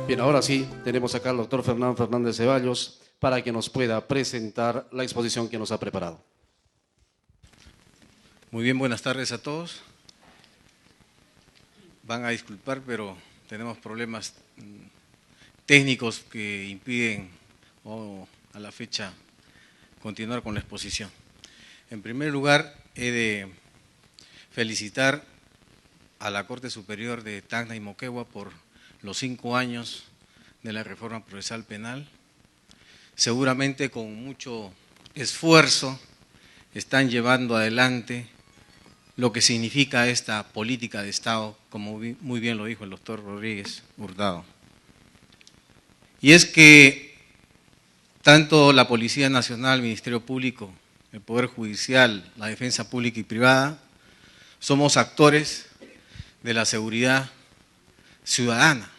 Bien, ahora sí, tenemos acá al doctor Fernando Fernández Ceballos para que nos pueda presentar la exposición que nos ha preparado. Muy bien, buenas tardes a todos. Van a disculpar, pero tenemos problemas técnicos que impiden a la fecha continuar con la exposición. En primer lugar, he de felicitar a la Corte Superior de Tacna y Moquegua por los 5 años de la reforma procesal penal. Seguramente con mucho esfuerzo están llevando adelante lo que significa esta política de Estado, como muy bien lo dijo el doctor Rodríguez Hurtado. Y es que tanto la Policía Nacional, el Ministerio Público, el Poder Judicial, la Defensa Pública y Privada, somos actores de la seguridad ciudadana.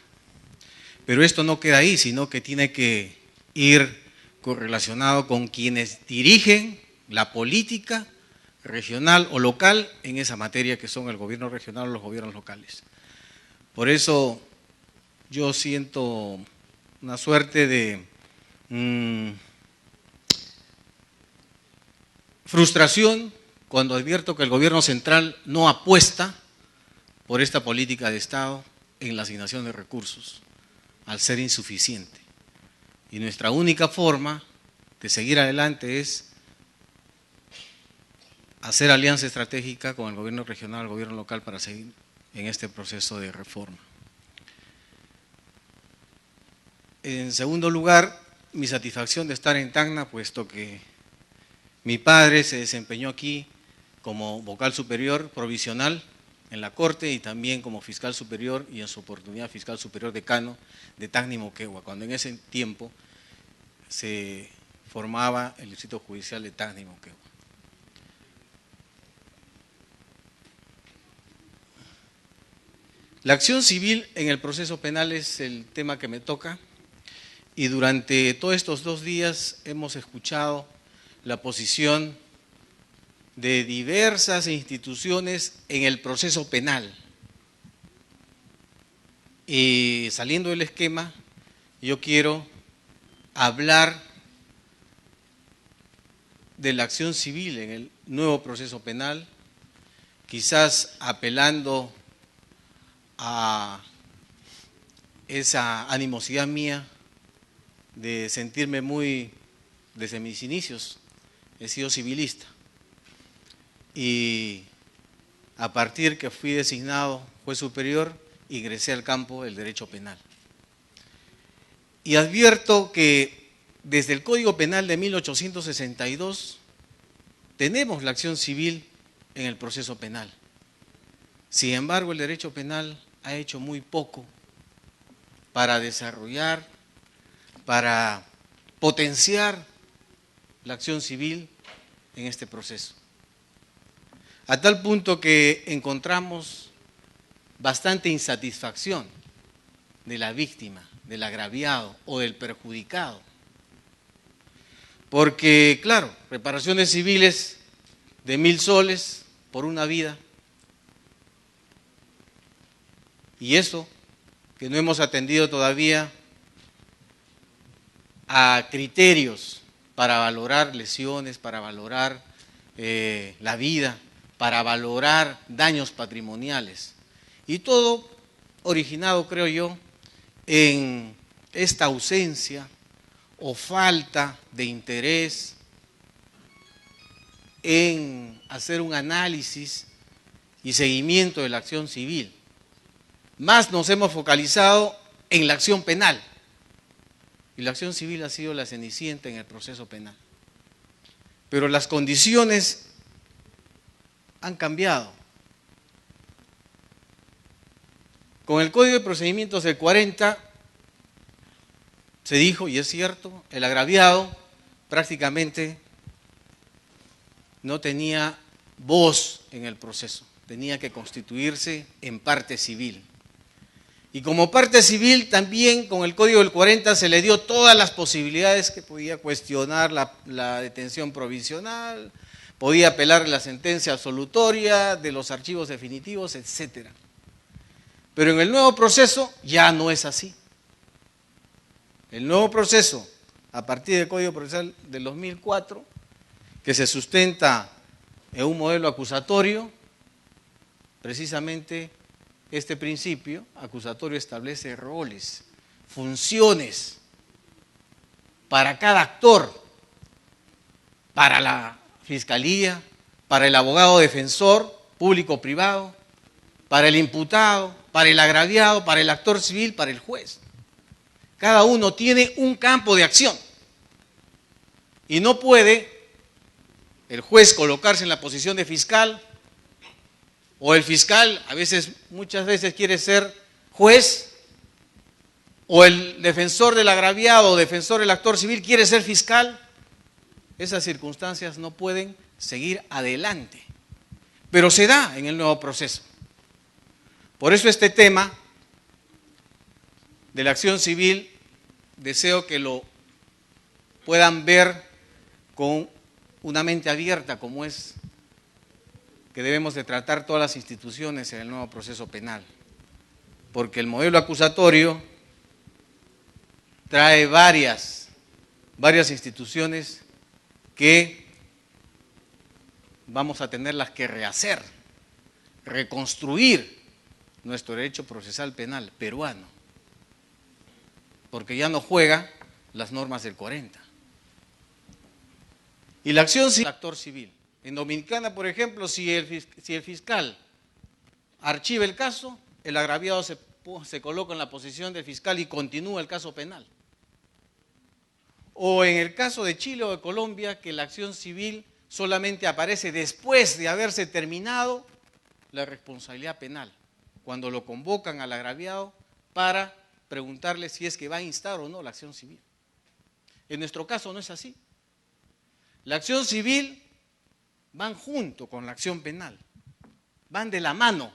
Pero esto no queda ahí, sino que tiene que ir correlacionado con quienes dirigen la política regional o local en esa materia, que son el gobierno regional o los gobiernos locales. Por eso yo siento una suerte de frustración cuando advierto que el gobierno central no apuesta por esta política de Estado en la asignación de recursos, al ser insuficiente. Y nuestra única forma de seguir adelante es hacer alianza estratégica con el gobierno regional, el gobierno local, para seguir en este proceso de reforma. En segundo lugar, mi satisfacción de estar en Tacna, puesto que mi padre se desempeñó aquí como vocal superior provisional en la Corte y también como fiscal superior y en su oportunidad fiscal superior decano de Tacna y Moquegua, cuando en ese tiempo se formaba el Distrito Judicial de Tacna y Moquegua. La acción civil en el proceso penal es el tema que me toca y durante todos estos 2 días hemos escuchado la posición de diversas instituciones en el proceso penal. Y saliendo del esquema, yo quiero hablar de la acción civil en el nuevo proceso penal, quizás apelando a esa animosidad mía de sentirme desde mis inicios, he sido civilista. Y a partir que fui designado juez superior, ingresé al campo del derecho penal. Y advierto que desde el Código Penal de 1862 tenemos la acción civil en el proceso penal. Sin embargo, el derecho penal ha hecho muy poco para desarrollar, para potenciar la acción civil en este proceso. A tal punto que encontramos bastante insatisfacción de la víctima, del agraviado o del perjudicado. Porque, claro, reparaciones civiles de 1.000 soles por una vida. Y eso, que no hemos atendido todavía a criterios para valorar lesiones, para valorar la vida, para valorar daños patrimoniales. Y todo originado, creo yo, en esta ausencia o falta de interés en hacer un análisis y seguimiento de la acción civil. Más nos hemos focalizado en la acción penal. Y la acción civil ha sido la cenicienta en el proceso penal. Pero las condiciones han cambiado. Con el Código de Procedimientos del 40 se dijo, y es cierto, el agraviado prácticamente no tenía voz en el proceso, tenía que constituirse en parte civil. Y como parte civil también con el Código del 40 se le dio todas las posibilidades que podía cuestionar la detención provisional, podía apelar la sentencia absolutoria de los archivos definitivos, etc. Pero en el nuevo proceso ya no es así. El nuevo proceso, a partir del Código Procesal del 2004, que se sustenta en un modelo acusatorio, precisamente este principio acusatorio establece roles, funciones para cada actor, para la fiscalía, para el abogado defensor, público-privado, para el imputado, para el agraviado, para el actor civil, para el juez. Cada uno tiene un campo de acción y no puede el juez colocarse en la posición de fiscal o el fiscal muchas veces quiere ser juez o el defensor del agraviado o defensor del actor civil quiere ser fiscal. Esas circunstancias no pueden seguir adelante, pero se da en el nuevo proceso. Por eso este tema de la acción civil deseo que lo puedan ver con una mente abierta, como es que debemos de tratar todas las instituciones en el nuevo proceso penal, porque el modelo acusatorio trae varias instituciones que vamos a tenerlas que rehacer, reconstruir nuestro derecho procesal penal peruano, porque ya no juega las normas del 40. Y la acción civil, actor civil. En Dominicana, por ejemplo, si el fiscal archiva el caso, el agraviado se coloca en la posición del fiscal y continúa el caso penal. O en el caso de Chile o de Colombia, que la acción civil solamente aparece después de haberse terminado la responsabilidad penal, cuando lo convocan al agraviado para preguntarle si es que va a instar o no la acción civil. En nuestro caso no es así. La acción civil van junto con la acción penal, van de la mano.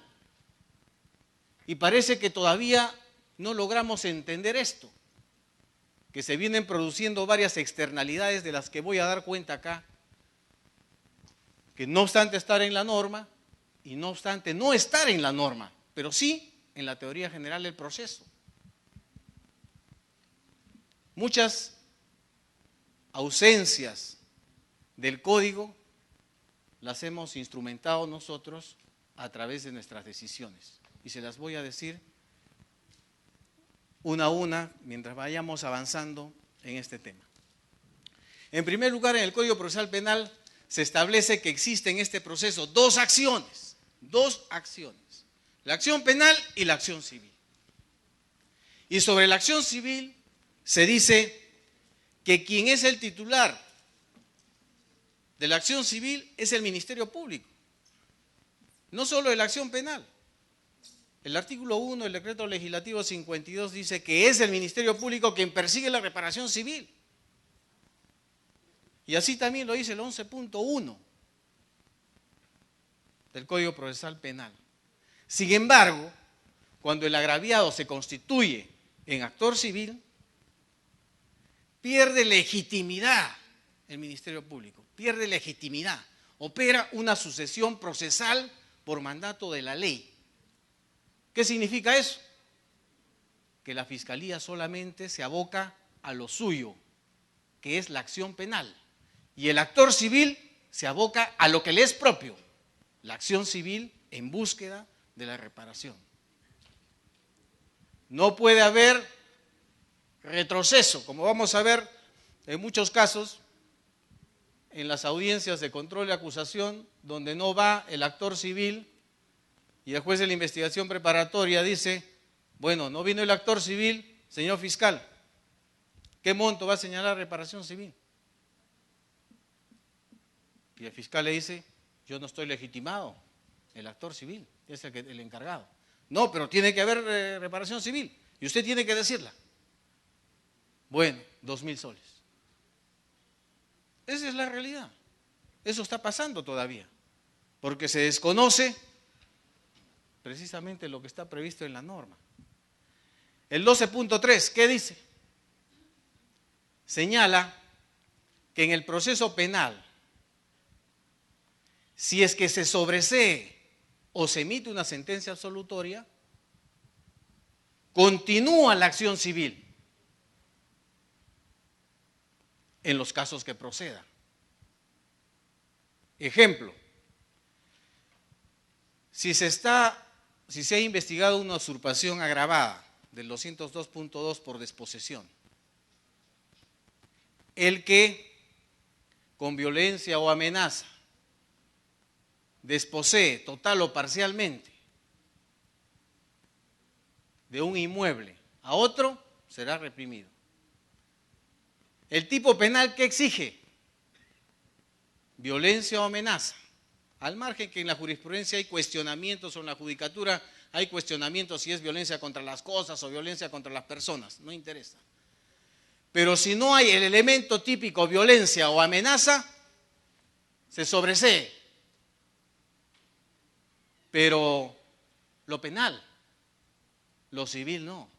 Y parece que todavía no logramos entender esto, que se vienen produciendo varias externalidades de las que voy a dar cuenta acá, que no obstante estar en la norma y no obstante no estar en la norma, pero sí en la teoría general del proceso. Muchas ausencias del código las hemos instrumentado nosotros a través de nuestras decisiones. Y se las voy a decir una a una mientras vayamos avanzando en este tema. En primer lugar, en el Código Procesal Penal se establece que existen en este proceso dos acciones, la acción penal y la acción civil. Y sobre la acción civil se dice que quien es el titular de la acción civil es el Ministerio Público, no solo de la acción penal. El artículo 1 del Decreto Legislativo 52 dice que es el Ministerio Público quien persigue la reparación civil. Y así también lo dice el 11.1 del Código Procesal Penal. Sin embargo, cuando el agraviado se constituye en actor civil, pierde legitimidad el Ministerio Público, pierde legitimidad, opera una sucesión procesal por mandato de la ley. ¿Qué significa eso? Que la Fiscalía solamente se aboca a lo suyo, que es la acción penal, y el actor civil se aboca a lo que le es propio, la acción civil en búsqueda de la reparación. No puede haber retroceso, como vamos a ver en muchos casos, en las audiencias de control y acusación, donde no va el actor civil y el juez de la investigación preparatoria dice, bueno, no vino el actor civil, señor fiscal, ¿qué monto va a señalar reparación civil? Y el fiscal le dice, yo no estoy legitimado, el actor civil es el encargado. No, pero tiene que haber reparación civil y usted tiene que decirla. Bueno, 2.000 soles. Esa es la realidad. Eso está pasando todavía, porque se desconoce precisamente lo que está previsto en la norma. El 12.3, ¿qué dice? Señala que en el proceso penal, si es que se sobresee o se emite una sentencia absolutoria, continúa la acción civil. en los casos que procedan. Ejemplo, si se ha investigado una usurpación agravada del 202.2 por desposesión, el que con violencia o amenaza desposee total o parcialmente de un inmueble a otro, será reprimido. El tipo penal que exige violencia o amenaza, al margen que en la jurisprudencia hay cuestionamientos o en la judicatura hay cuestionamientos si es violencia contra las cosas o violencia contra las personas, no interesa. Pero si no hay el elemento típico violencia o amenaza, se sobresee. Pero lo penal, lo civil no.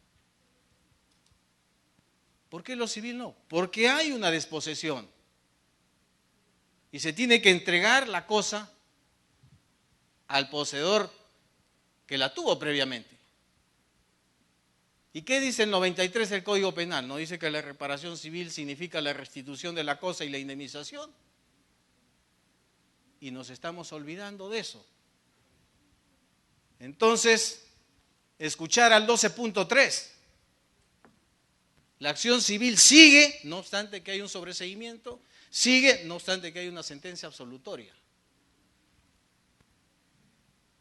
¿Por qué lo civil no? Porque hay una desposesión y se tiene que entregar la cosa al poseedor que la tuvo previamente. ¿Y qué dice el 93 del Código Penal? ¿No dice que la reparación civil significa la restitución de la cosa y la indemnización? Y nos estamos olvidando de eso. Entonces, escuchar al 12.3. La acción civil sigue, no obstante que hay un sobreseimiento, sigue, no obstante que hay una sentencia absolutoria.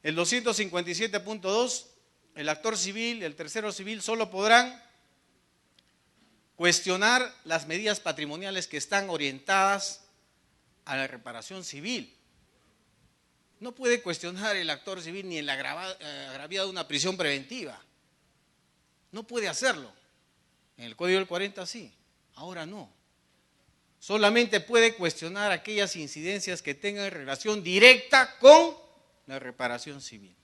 El 257.2, el actor civil, el tercero civil solo podrán cuestionar las medidas patrimoniales que están orientadas a la reparación civil. No puede cuestionar el actor civil ni el agraviado de una prisión preventiva. No puede hacerlo. En el Código del 40 sí, ahora no. Solamente puede cuestionar aquellas incidencias que tengan relación directa con la reparación civil.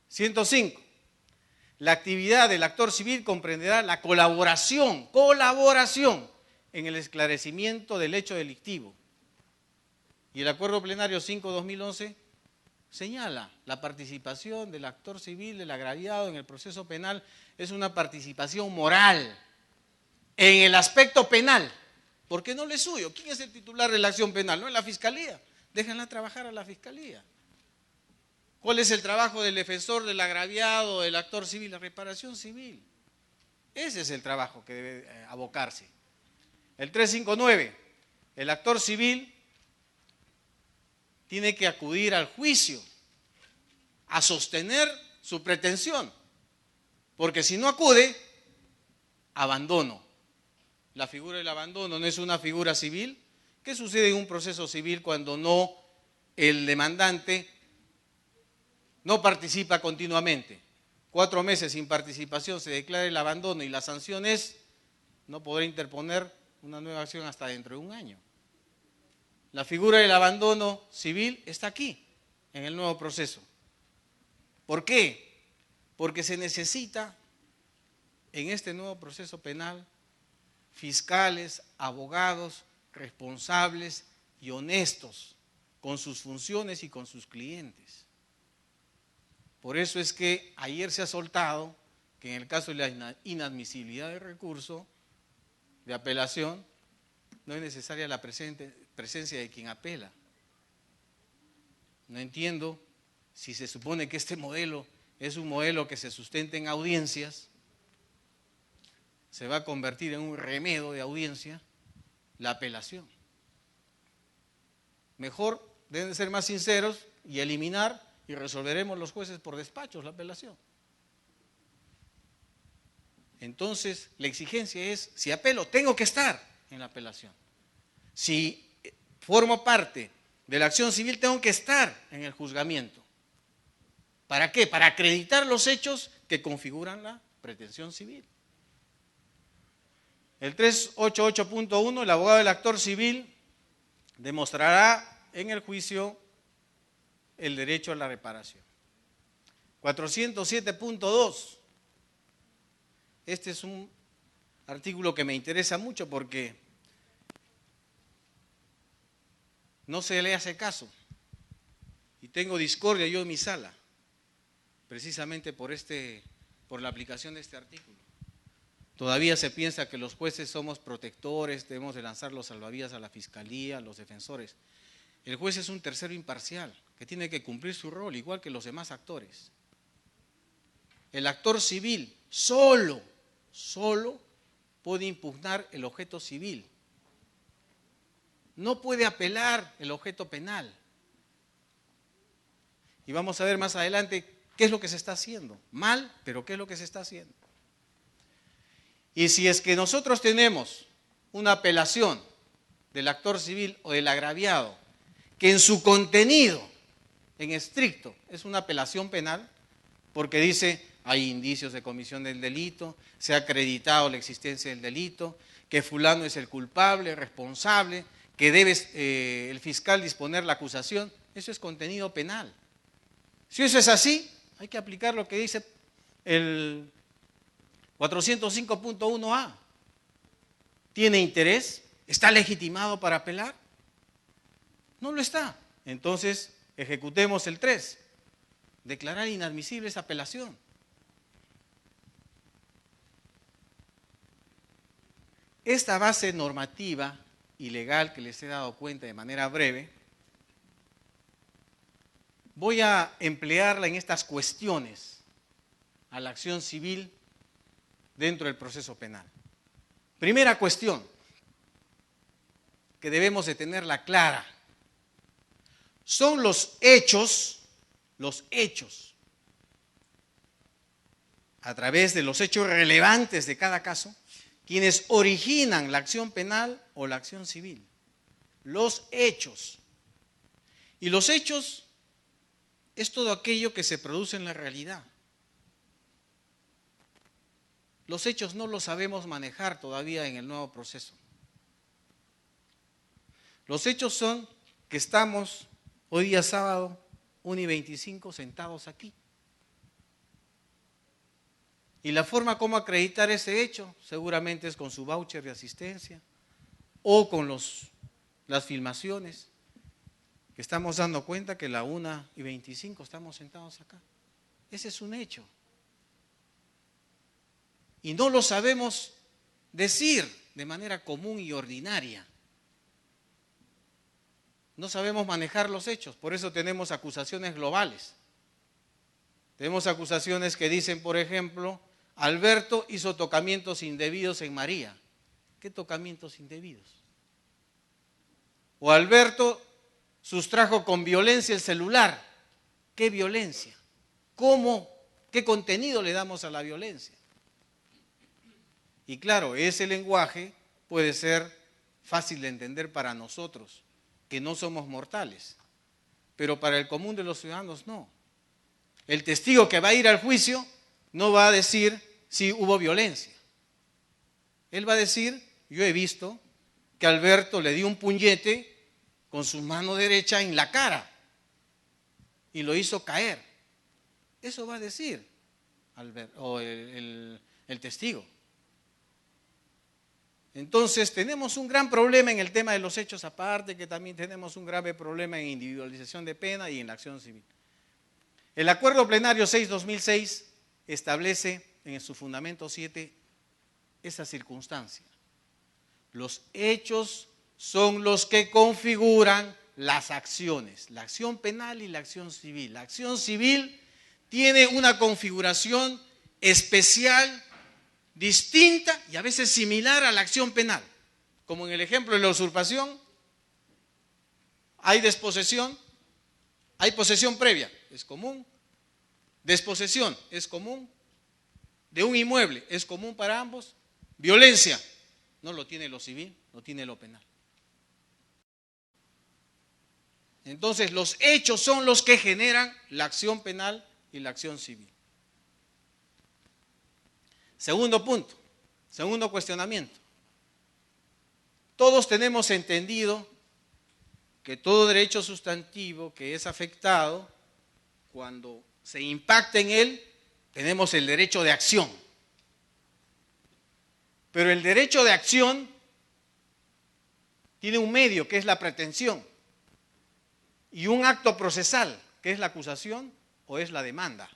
105. La actividad del actor civil comprenderá la colaboración en el esclarecimiento del hecho delictivo. Y el Acuerdo Plenario 5/2011 señala la participación del actor civil, del agraviado en el proceso penal, es una participación moral en el aspecto penal, porque no le es suyo. ¿Quién es el titular de la acción penal? No es la Fiscalía. Déjenla trabajar a la Fiscalía. ¿Cuál es el trabajo del defensor, del agraviado, del actor civil? La reparación civil. Ese es el trabajo que debe abocarse. El 359, el actor civil tiene que acudir al juicio a sostener su pretensión, porque si no acude, abandono. La figura del abandono no es una figura civil. ¿Qué sucede en un proceso civil cuando el demandante no participa continuamente? 4 meses sin participación, se declara el abandono y la sanción es no podrá interponer una nueva acción hasta dentro de un año. La figura del abandono civil está aquí, en el nuevo proceso. ¿Por qué? Porque se necesita en este nuevo proceso penal fiscales, abogados, responsables y honestos con sus funciones y con sus clientes. Por eso es que ayer se ha soltado que en el caso de la inadmisibilidad del recurso de apelación no es necesaria la presencia de quien apela. No entiendo si se supone que este modelo es un modelo que se sustenta en audiencias, se va a convertir en un remedio de audiencia la apelación. Mejor deben ser más sinceros y eliminar y resolveremos los jueces por despachos la apelación. Entonces, la exigencia es, si apelo, tengo que estar en la apelación. Si formo parte de la acción civil, tengo que estar en el juzgamiento. ¿Para qué? Para acreditar los hechos que configuran la pretensión civil. El 388.1, el abogado del actor civil demostrará en el juicio el derecho a la reparación. 407.2, este es un artículo que me interesa mucho porque no se le hace caso y tengo discordia yo en mi sala, precisamente por la aplicación de este artículo. Todavía se piensa que los jueces somos protectores, debemos de lanzar los salvavidas a la fiscalía, a los defensores. El juez es un tercero imparcial que tiene que cumplir su rol, igual que los demás actores. El actor civil solo puede impugnar el objeto civil. No puede apelar el objeto penal. Y vamos a ver más adelante qué es lo que se está haciendo. Mal, pero qué es lo que se está haciendo. Y si es que nosotros tenemos una apelación del actor civil o del agraviado, que en su contenido, en estricto, es una apelación penal, porque dice, hay indicios de comisión del delito, se ha acreditado la existencia del delito, que fulano es el culpable, responsable, que debe el fiscal disponer la acusación, eso es contenido penal. Si eso es así, hay que aplicar lo que dice el 405.1a. ¿Tiene interés? ¿Está legitimado para apelar? No lo está. Entonces, ejecutemos el 3. Declarar inadmisible esa apelación. Esta base normativa y legal que les he dado cuenta de manera breve, voy a emplearla en estas cuestiones a la acción civil dentro del proceso penal. Primera cuestión que debemos de tenerla clara. Son los hechos, a través de los hechos relevantes de cada caso, quienes originan la acción penal o la acción civil. Los hechos. Y los hechos es todo aquello que se produce en la realidad. Los hechos no los sabemos manejar todavía en el nuevo proceso. Los hechos son que estamos hoy día sábado, 1:25, sentados aquí. Y la forma como acreditar ese hecho seguramente es con su voucher de asistencia o con las filmaciones, que estamos dando cuenta que la 1:25 estamos sentados acá. Ese es un hecho. Y no lo sabemos decir de manera común y ordinaria. No sabemos manejar los hechos, por eso tenemos acusaciones globales. Tenemos acusaciones que dicen, por ejemplo, Alberto hizo tocamientos indebidos en María. ¿Qué tocamientos indebidos? O Alberto sustrajo con violencia el celular. ¿Qué violencia? ¿Cómo? ¿Qué contenido le damos a la violencia? Y claro, ese lenguaje puede ser fácil de entender para nosotros, que no somos mortales, pero para el común de los ciudadanos no. El testigo que va a ir al juicio no va a decir si hubo violencia. Él va a decir, yo he visto que Alberto le dio un puñete con su mano derecha en la cara y lo hizo caer. Eso va a decir el testigo. Entonces tenemos un gran problema en el tema de los hechos, aparte que también tenemos un grave problema en individualización de pena y en la acción civil. El Acuerdo Plenario 6/2006 establece en su fundamento 7 esa circunstancia. Los hechos son los que configuran las acciones, la acción penal y la acción civil. La acción civil tiene una configuración especial, distinta y a veces similar a la acción penal. Como en el ejemplo de la usurpación, hay desposesión, hay posesión previa, es común. Desposesión es común. De un inmueble es común para ambos. Violencia no lo tiene lo civil, lo tiene lo penal. Entonces los hechos son los que generan la acción penal y la acción civil. Segundo punto, segundo cuestionamiento. Todos tenemos entendido que todo derecho sustantivo que es afectado, cuando se impacta en él, tenemos el derecho de acción. Pero el derecho de acción tiene un medio, que es la pretensión, y un acto procesal, que es la acusación o es la demanda.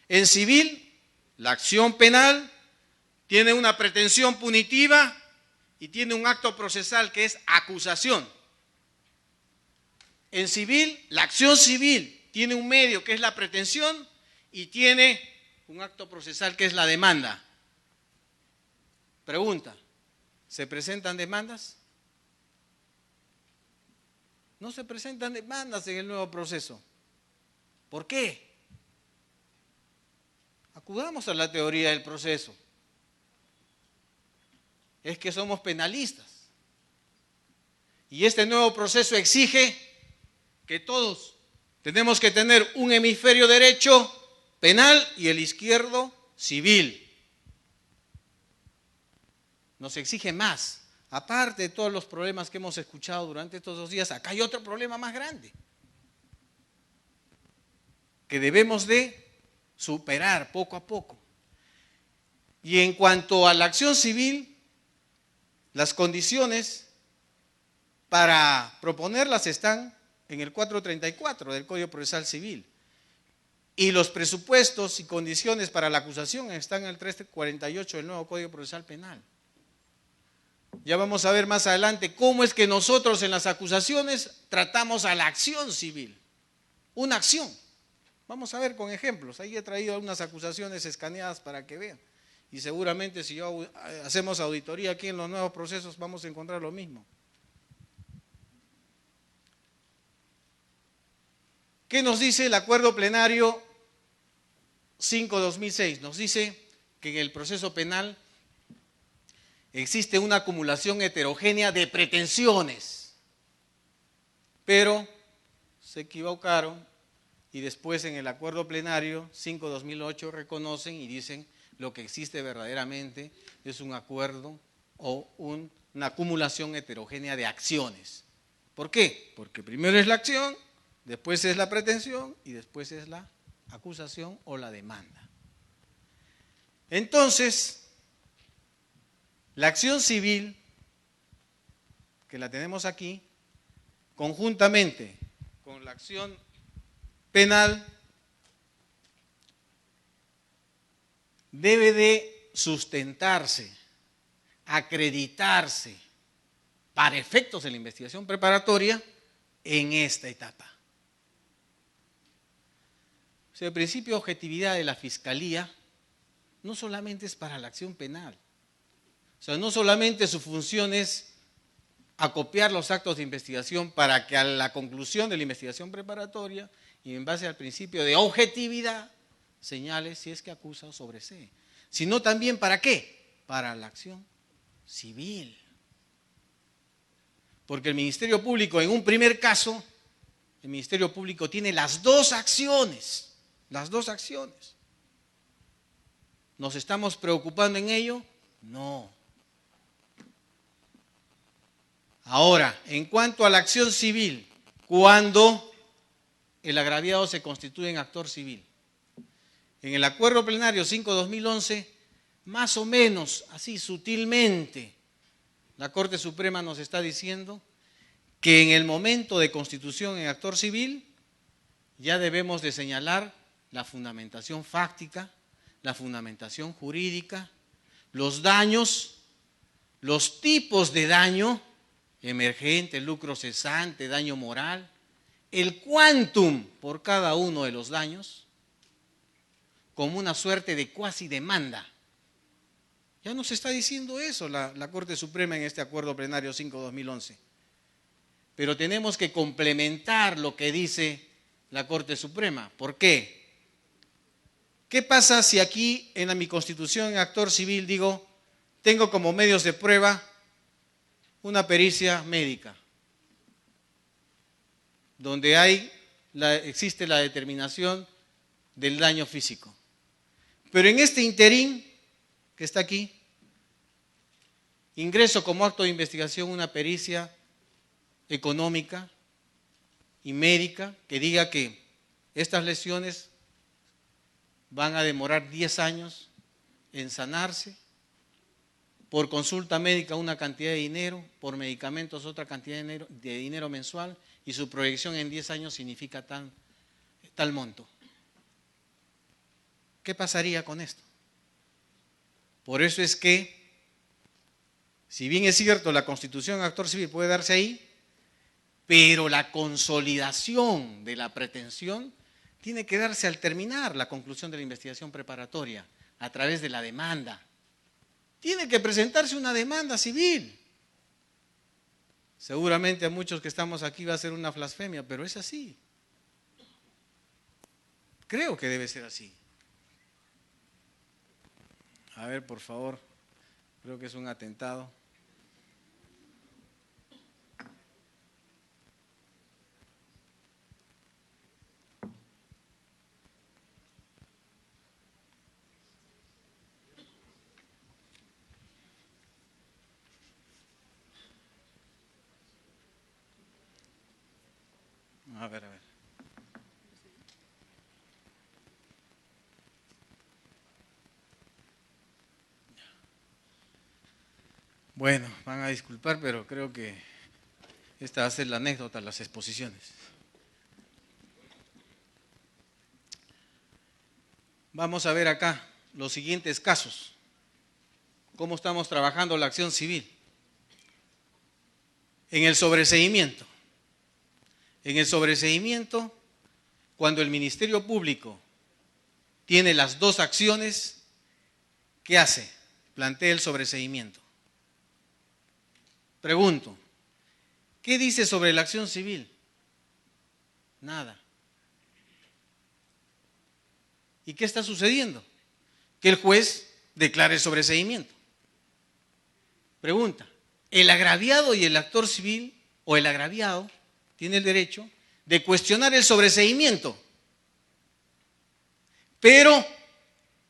En civil, la acción penal tiene una pretensión punitiva y tiene un acto procesal que es acusación. En civil, la acción civil tiene un medio que es la pretensión y tiene un acto procesal que es la demanda. Pregunta, ¿se presentan demandas? No se presentan demandas en el nuevo proceso. ¿Por qué? Acudamos a la teoría del proceso. Es que somos penalistas. Y este nuevo proceso exige que todos tenemos que tener un hemisferio derecho penal y el izquierdo civil. Nos exige más. Aparte de todos los problemas que hemos escuchado durante estos 2 días, acá hay otro problema más grande que debemos de superar poco a poco. Y en cuanto a la acción civil, las condiciones para proponerlas están en el 434 del Código Procesal Civil. Y los presupuestos y condiciones para la acusación están en el 348 del nuevo Código Procesal Penal. Ya vamos a ver más adelante cómo es que nosotros en las acusaciones tratamos a la acción civil. Una acción. Vamos a ver con ejemplos. Ahí he traído algunas acusaciones escaneadas para que vean. Y seguramente si hacemos auditoría aquí en los nuevos procesos vamos a encontrar lo mismo. ¿Qué nos dice el acuerdo plenario 5/2006? Nos dice que en el proceso penal existe una acumulación heterogénea de pretensiones, pero se equivocaron y después en el acuerdo plenario 5/2008 reconocen y dicen lo que existe verdaderamente es un acuerdo o una acumulación heterogénea de acciones. ¿Por qué? Porque primero es la acción, después es la pretensión y después es la acusación o la demanda. Entonces, la acción civil, que la tenemos aquí, conjuntamente con la acción penal, debe de sustentarse, acreditarse para efectos de la investigación preparatoria en esta etapa. O sea, el principio de objetividad de la Fiscalía no solamente es para la acción penal. O sea, no solamente su función es acopiar los actos de investigación para que a la conclusión de la investigación preparatoria y en base al principio de objetividad señale si es que acusa o sobresee, sino también ¿para qué? Para la acción civil. Porque el Ministerio Público en un primer caso, el Ministerio Público tiene las dos acciones, ¿Nos estamos preocupando en ello? No. Ahora, en cuanto a la acción civil, cuando el agraviado se constituye en actor civil. En el acuerdo plenario 5/2011, más o menos, así sutilmente, la Corte Suprema nos está diciendo que en el momento de constitución en actor civil ya debemos de señalar la fundamentación fáctica, la fundamentación jurídica, los daños, los tipos de daño, emergente, lucro cesante, daño moral, el quantum por cada uno de los daños, como una suerte de cuasi demanda. Ya nos está diciendo eso la Corte Suprema en este acuerdo plenario 5/2011. Pero tenemos que complementar lo que dice la Corte Suprema. ¿Por qué? ¿Qué pasa si aquí en mi constitución en actor civil digo, tengo como medios de prueba una pericia médica, donde existe la determinación del daño físico? Pero en este interín que está aquí, ingreso como acto de investigación una pericia económica y médica que diga que estas lesiones van a demorar 10 años en sanarse, por consulta médica una cantidad de dinero, por medicamentos otra cantidad de dinero mensual y su proyección en 10 años significa tal monto. ¿Qué pasaría con esto? Por eso es que, si bien es cierto, la constitución actor civil puede darse ahí, pero la consolidación de la pretensión tiene que darse al terminar la conclusión de la investigación preparatoria, a través de la demanda. Tiene que presentarse una demanda civil. Seguramente a muchos que estamos aquí va a ser una blasfemia, pero es así. Creo que debe ser así. A ver, por favor, creo que es un atentado. A ver, a ver. Bueno, van a disculpar, pero creo que esta va a ser la anécdota, las exposiciones. Vamos a ver acá los siguientes casos. ¿Cómo estamos trabajando la acción civil? En el sobreseimiento. En el sobreseimiento, cuando el Ministerio Público tiene las dos acciones, ¿qué hace? Plantea el sobreseimiento. Pregunto, ¿qué dice sobre la acción civil? Nada. ¿Y qué está sucediendo? Que el juez declare el sobreseimiento. Pregunta, ¿el agraviado y el actor civil o el agraviado tiene el derecho de cuestionar el sobreseimiento? Pero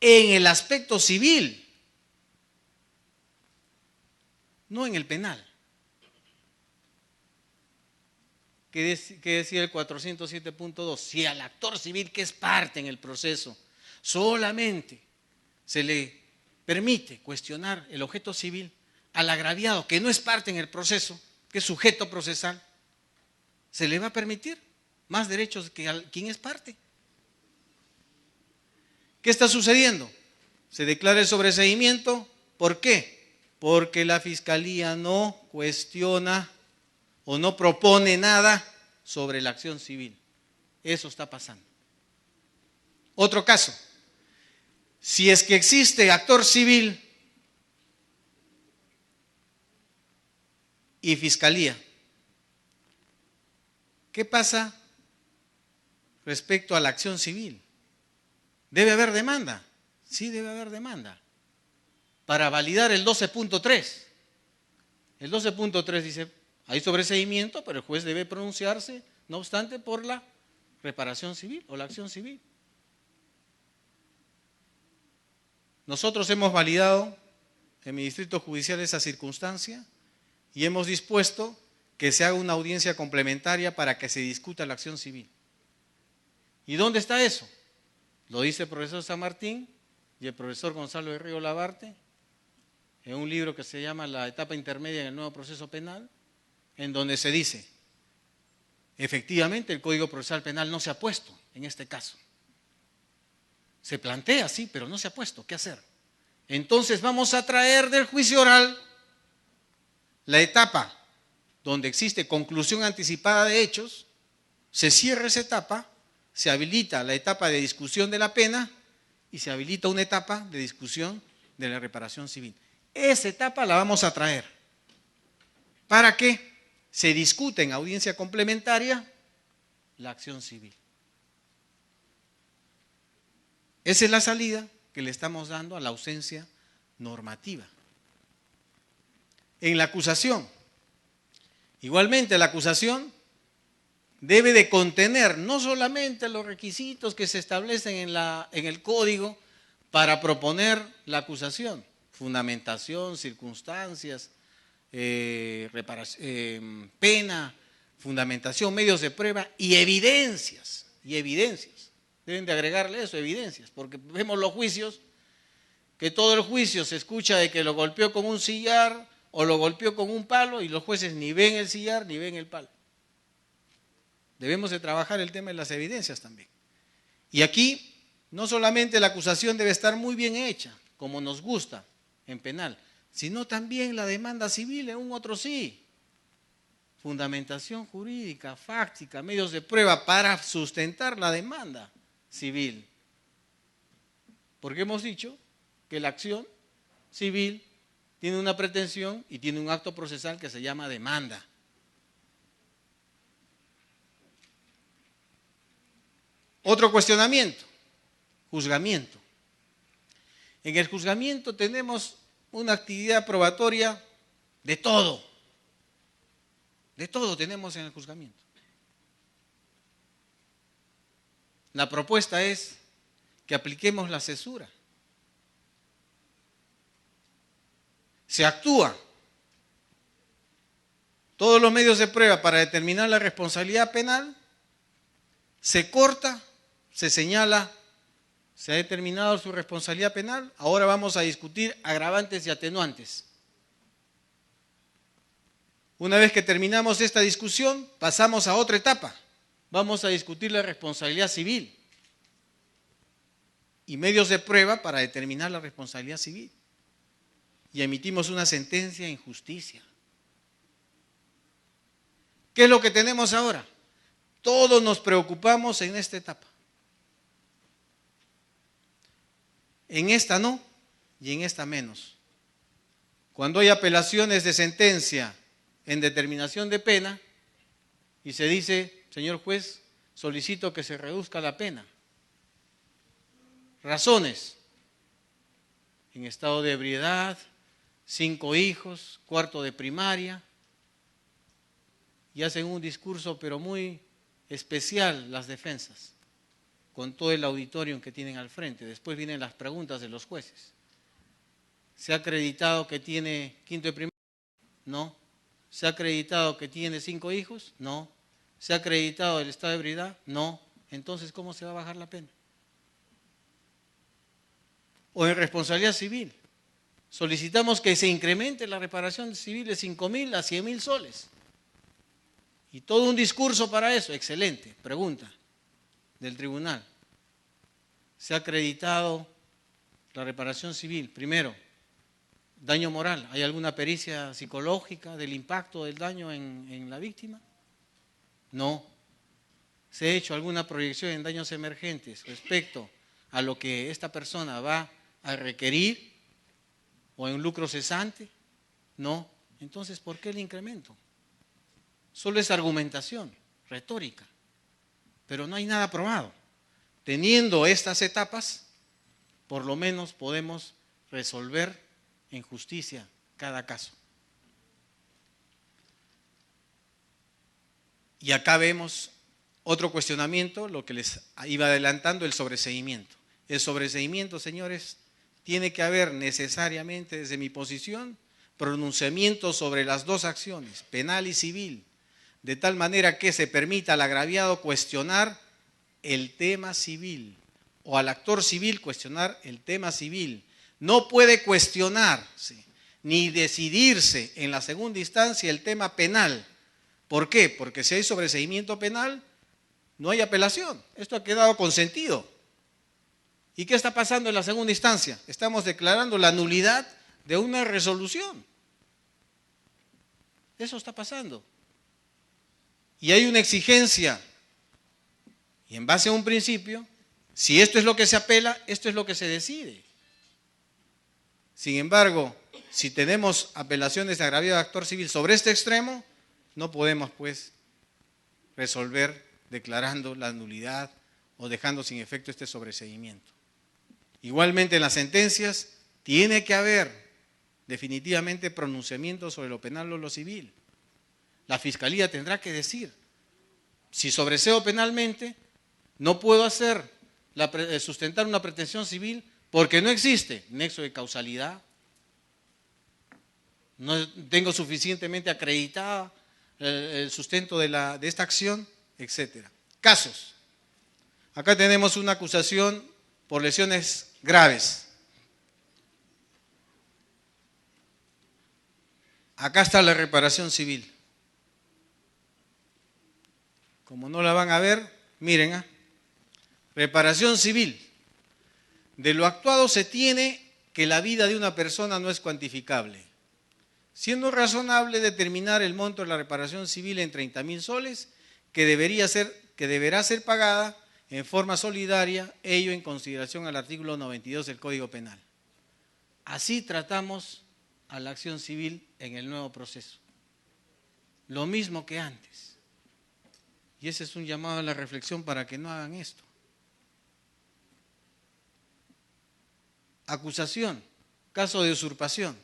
en el aspecto civil, no en el penal. ¿Qué decía el 407.2? Si al actor civil, que es parte en el proceso, solamente se le permite cuestionar el objeto civil, al agraviado, que no es parte en el proceso, que es sujeto procesal, ¿se le va a permitir más derechos que a quien es parte? ¿Qué está sucediendo? Se declara el sobreseimiento. ¿Por qué? Porque la Fiscalía no cuestiona o no propone nada sobre la acción civil. Eso está pasando. Otro caso. Si es que existe actor civil y Fiscalía, ¿qué pasa respecto a la acción civil? ¿Debe haber demanda? Sí, debe haber demanda. Para validar el 12.3. El 12.3 dice, hay sobreseimiento, pero el juez debe pronunciarse, no obstante, por la reparación civil o la acción civil. Nosotros hemos validado en mi distrito judicial esa circunstancia y hemos dispuesto que se haga una audiencia complementaria para que se discuta la acción civil. ¿Y dónde está eso? Lo dice el profesor San Martín y el profesor Gonzalo de Río Labarte en un libro que se llama La etapa intermedia en el nuevo proceso penal, en donde se dice, efectivamente el Código Procesal Penal no se ha puesto en este caso. Se plantea, sí, pero no se ha puesto. ¿Qué hacer? Entonces vamos a traer del juicio oral la etapa donde existe conclusión anticipada de hechos, se cierra esa etapa, se habilita la etapa de discusión de la pena y se habilita una etapa de discusión de la reparación civil. Esa etapa la vamos a traer para que se discute en audiencia complementaria la acción civil. Esa es la salida que le estamos dando a la ausencia normativa. En la acusación, igualmente la acusación debe de contener no solamente los requisitos que se establecen en el código para proponer la acusación, fundamentación, circunstancias, pena, fundamentación, medios de prueba y evidencias. Deben de agregarle eso, evidencias, porque vemos los juicios, que todo el juicio se escucha de que lo golpeó con un sillar o lo golpeó con un palo y los jueces ni ven el sillar ni ven el palo. Debemos de trabajar el tema de las evidencias también. Y aquí no solamente la acusación debe estar muy bien hecha, como nos gusta, en penal, sino también la demanda civil en un otro sí. Fundamentación jurídica, fáctica, medios de prueba para sustentar la demanda civil. Porque hemos dicho que la acción civil tiene una pretensión y tiene un acto procesal que se llama demanda. Otro cuestionamiento, juzgamiento. En el juzgamiento tenemos una actividad probatoria de todo. De todo tenemos en el juzgamiento. La propuesta es que apliquemos la cesura. Se actúa. Todos los medios de prueba para determinar la responsabilidad penal, se corta, se señala, se ha determinado su responsabilidad penal, ahora vamos a discutir agravantes y atenuantes. Una vez que terminamos esta discusión, pasamos a otra etapa. Vamos a discutir la responsabilidad civil y medios de prueba para determinar la responsabilidad civil. Y emitimos una sentencia en justicia. ¿Qué es lo que tenemos ahora? Todos nos preocupamos en esta etapa. En esta no y en esta menos. Cuando hay apelaciones de sentencia en determinación de pena y se dice, señor juez, solicito que se reduzca la pena. Razones: en estado de ebriedad, 5 hijos, cuarto de primaria, y hacen un discurso pero muy especial las defensas, con todo el auditorio que tienen al frente. Después vienen las preguntas de los jueces. ¿Se ha acreditado que tiene quinto de primaria? No. ¿Se ha acreditado que tiene 5 hijos? No. ¿Se ha acreditado el estado de ebriedad? No. Entonces, ¿cómo se va a bajar la pena? O en responsabilidad civil, solicitamos que se incremente la reparación civil de 5.000 a 100.000 soles. Y todo un discurso para eso. Excelente. Pregunta del tribunal. ¿Se ha acreditado la reparación civil? Primero, daño moral. ¿Hay alguna pericia psicológica del impacto del daño en la víctima? No. ¿Se ha hecho alguna proyección en daños emergentes respecto a lo que esta persona va a requerir o en lucro cesante? No. Entonces, ¿por qué el incremento? Solo es argumentación, retórica, pero no hay nada probado. Teniendo estas etapas, por lo menos podemos resolver en justicia cada caso. Y acá vemos otro cuestionamiento, lo que les iba adelantando, el sobreseimiento. El sobreseimiento, señores, tiene que haber necesariamente, desde mi posición, pronunciamiento sobre las dos acciones, penal y civil, de tal manera que se permita al agraviado cuestionar el tema civil o al actor civil cuestionar el tema civil. No puede cuestionarse ni decidirse en la segunda instancia el tema penal. ¿Por qué? Porque si hay sobreseimiento penal, no hay apelación. Esto ha quedado consentido. ¿Y qué está pasando en la segunda instancia? Estamos declarando la nulidad de una resolución. Eso está pasando. Y hay una exigencia. Y en base a un principio, si esto es lo que se apela, esto es lo que se decide. Sin embargo, si tenemos apelaciones de agraviado de actor civil sobre este extremo, no podemos pues resolver declarando la nulidad o dejando sin efecto este sobreseimiento. Igualmente en las sentencias tiene que haber definitivamente pronunciamiento sobre lo penal o lo civil. La Fiscalía tendrá que decir, si sobreseo penalmente, no puedo sustentar una pretensión civil porque no existe nexo de causalidad, no tengo suficientemente acreditada el sustento de esta acción, etc. Casos. Acá tenemos una acusación por lesiones graves. Acá está la reparación civil. Como no la van a ver, miren, reparación civil. De lo actuado se tiene que la vida de una persona no es cuantificable, siendo razonable determinar el monto de la reparación civil en 30.000 soles, que deberá ser pagada en forma solidaria, ello en consideración al artículo 92 del Código Penal. Así tratamos a la acción civil en el nuevo proceso. Lo mismo que antes. Y ese es un llamado a la reflexión para que no hagan esto. Acusación, caso de usurpación.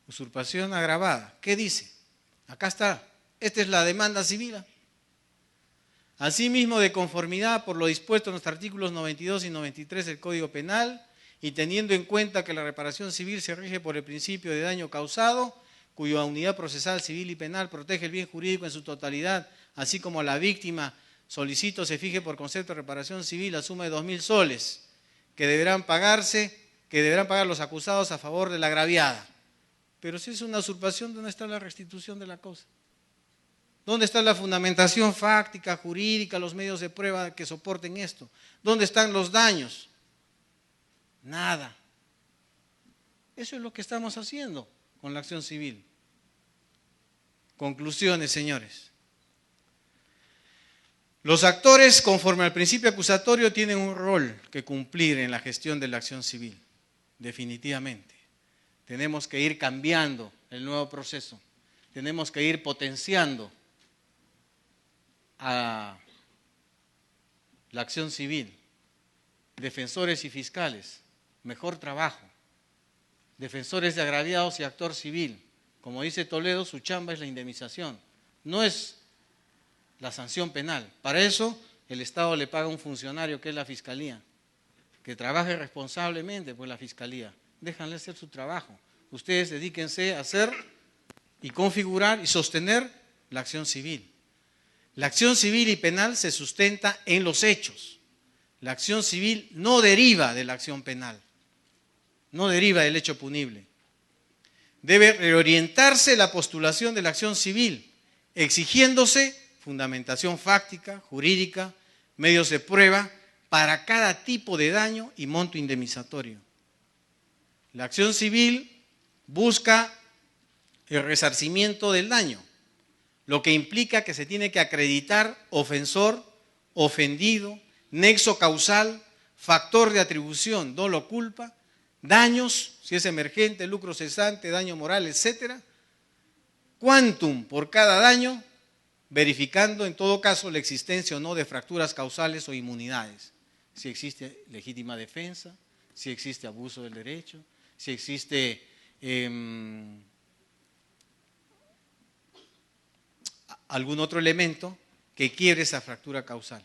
Usurpación agravada. ¿Qué dice? Acá está. Esta es la demanda civil. Asimismo, de conformidad por lo dispuesto en los artículos 92 y 93 del Código Penal, y teniendo en cuenta que la reparación civil se rige por el principio de daño causado, cuya unidad procesal civil y penal protege el bien jurídico en su totalidad, así como a la víctima, solicito se fije por concepto de reparación civil la suma de 2.000 soles, que deberán pagar los acusados a favor de la agraviada. Pero si es una usurpación, ¿dónde está la restitución de la cosa? ¿Dónde está la fundamentación fáctica, jurídica, los medios de prueba que soporten esto? ¿Dónde están los daños? Nada. Eso es lo que estamos haciendo con la acción civil. Conclusiones, señores. Los actores, conforme al principio acusatorio, tienen un rol que cumplir en la gestión de la acción civil, definitivamente. Tenemos que ir cambiando el nuevo proceso, tenemos que ir potenciando a la acción civil, defensores y fiscales, mejor trabajo, defensores de agraviados y actor civil. Como dice Toledo, su chamba es la indemnización, no es la sanción penal. Para eso el Estado le paga a un funcionario que es la Fiscalía, que trabaje responsablemente por la Fiscalía. Déjanle hacer su trabajo. Ustedes dedíquense a hacer y configurar y sostener la acción civil. La acción civil y penal se sustenta en los hechos. La acción civil no deriva de la acción penal, no deriva del hecho punible. Debe reorientarse la postulación de la acción civil, exigiéndose fundamentación fáctica, jurídica, medios de prueba para cada tipo de daño y monto indemnizatorio. La acción civil busca el resarcimiento del daño, lo que implica que se tiene que acreditar ofensor, ofendido, nexo causal, factor de atribución, dolo, culpa, daños, si es emergente, lucro cesante, daño moral, etcétera, quantum por cada daño, verificando en todo caso la existencia o no de fracturas causales o inmunidades, si existe legítima defensa, si existe abuso del derecho, si existe algún otro elemento que quiebre esa fractura causal.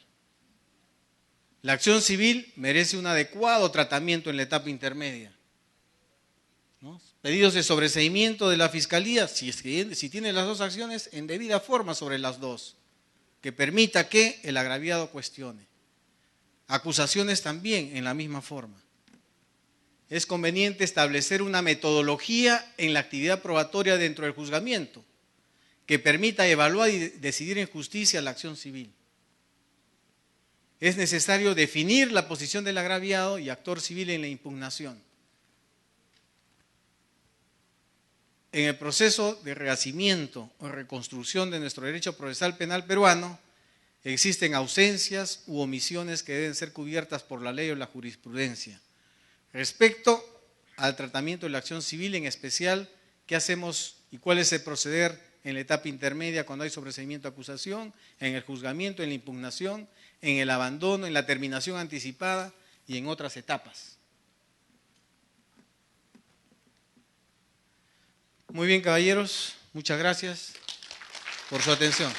La acción civil merece un adecuado tratamiento en la etapa intermedia, ¿no? Pedidos de sobreseimiento de la Fiscalía, si tiene las dos acciones, en debida forma sobre las dos, que permita que el agraviado cuestione. Acusaciones también en la misma forma. Es conveniente establecer una metodología en la actividad probatoria dentro del juzgamiento que permita evaluar y decidir en justicia la acción civil. Es necesario definir la posición del agraviado y actor civil en la impugnación. En el proceso de rehacimiento o reconstrucción de nuestro derecho procesal penal peruano, existen ausencias u omisiones que deben ser cubiertas por la ley o la jurisprudencia. Respecto al tratamiento de la acción civil, en especial, ¿qué hacemos y cuál es el proceder en la etapa intermedia cuando hay sobreseimiento de acusación, en el juzgamiento, en la impugnación, en el abandono, en la terminación anticipada y en otras etapas? Muy bien, caballeros, muchas gracias por su atención.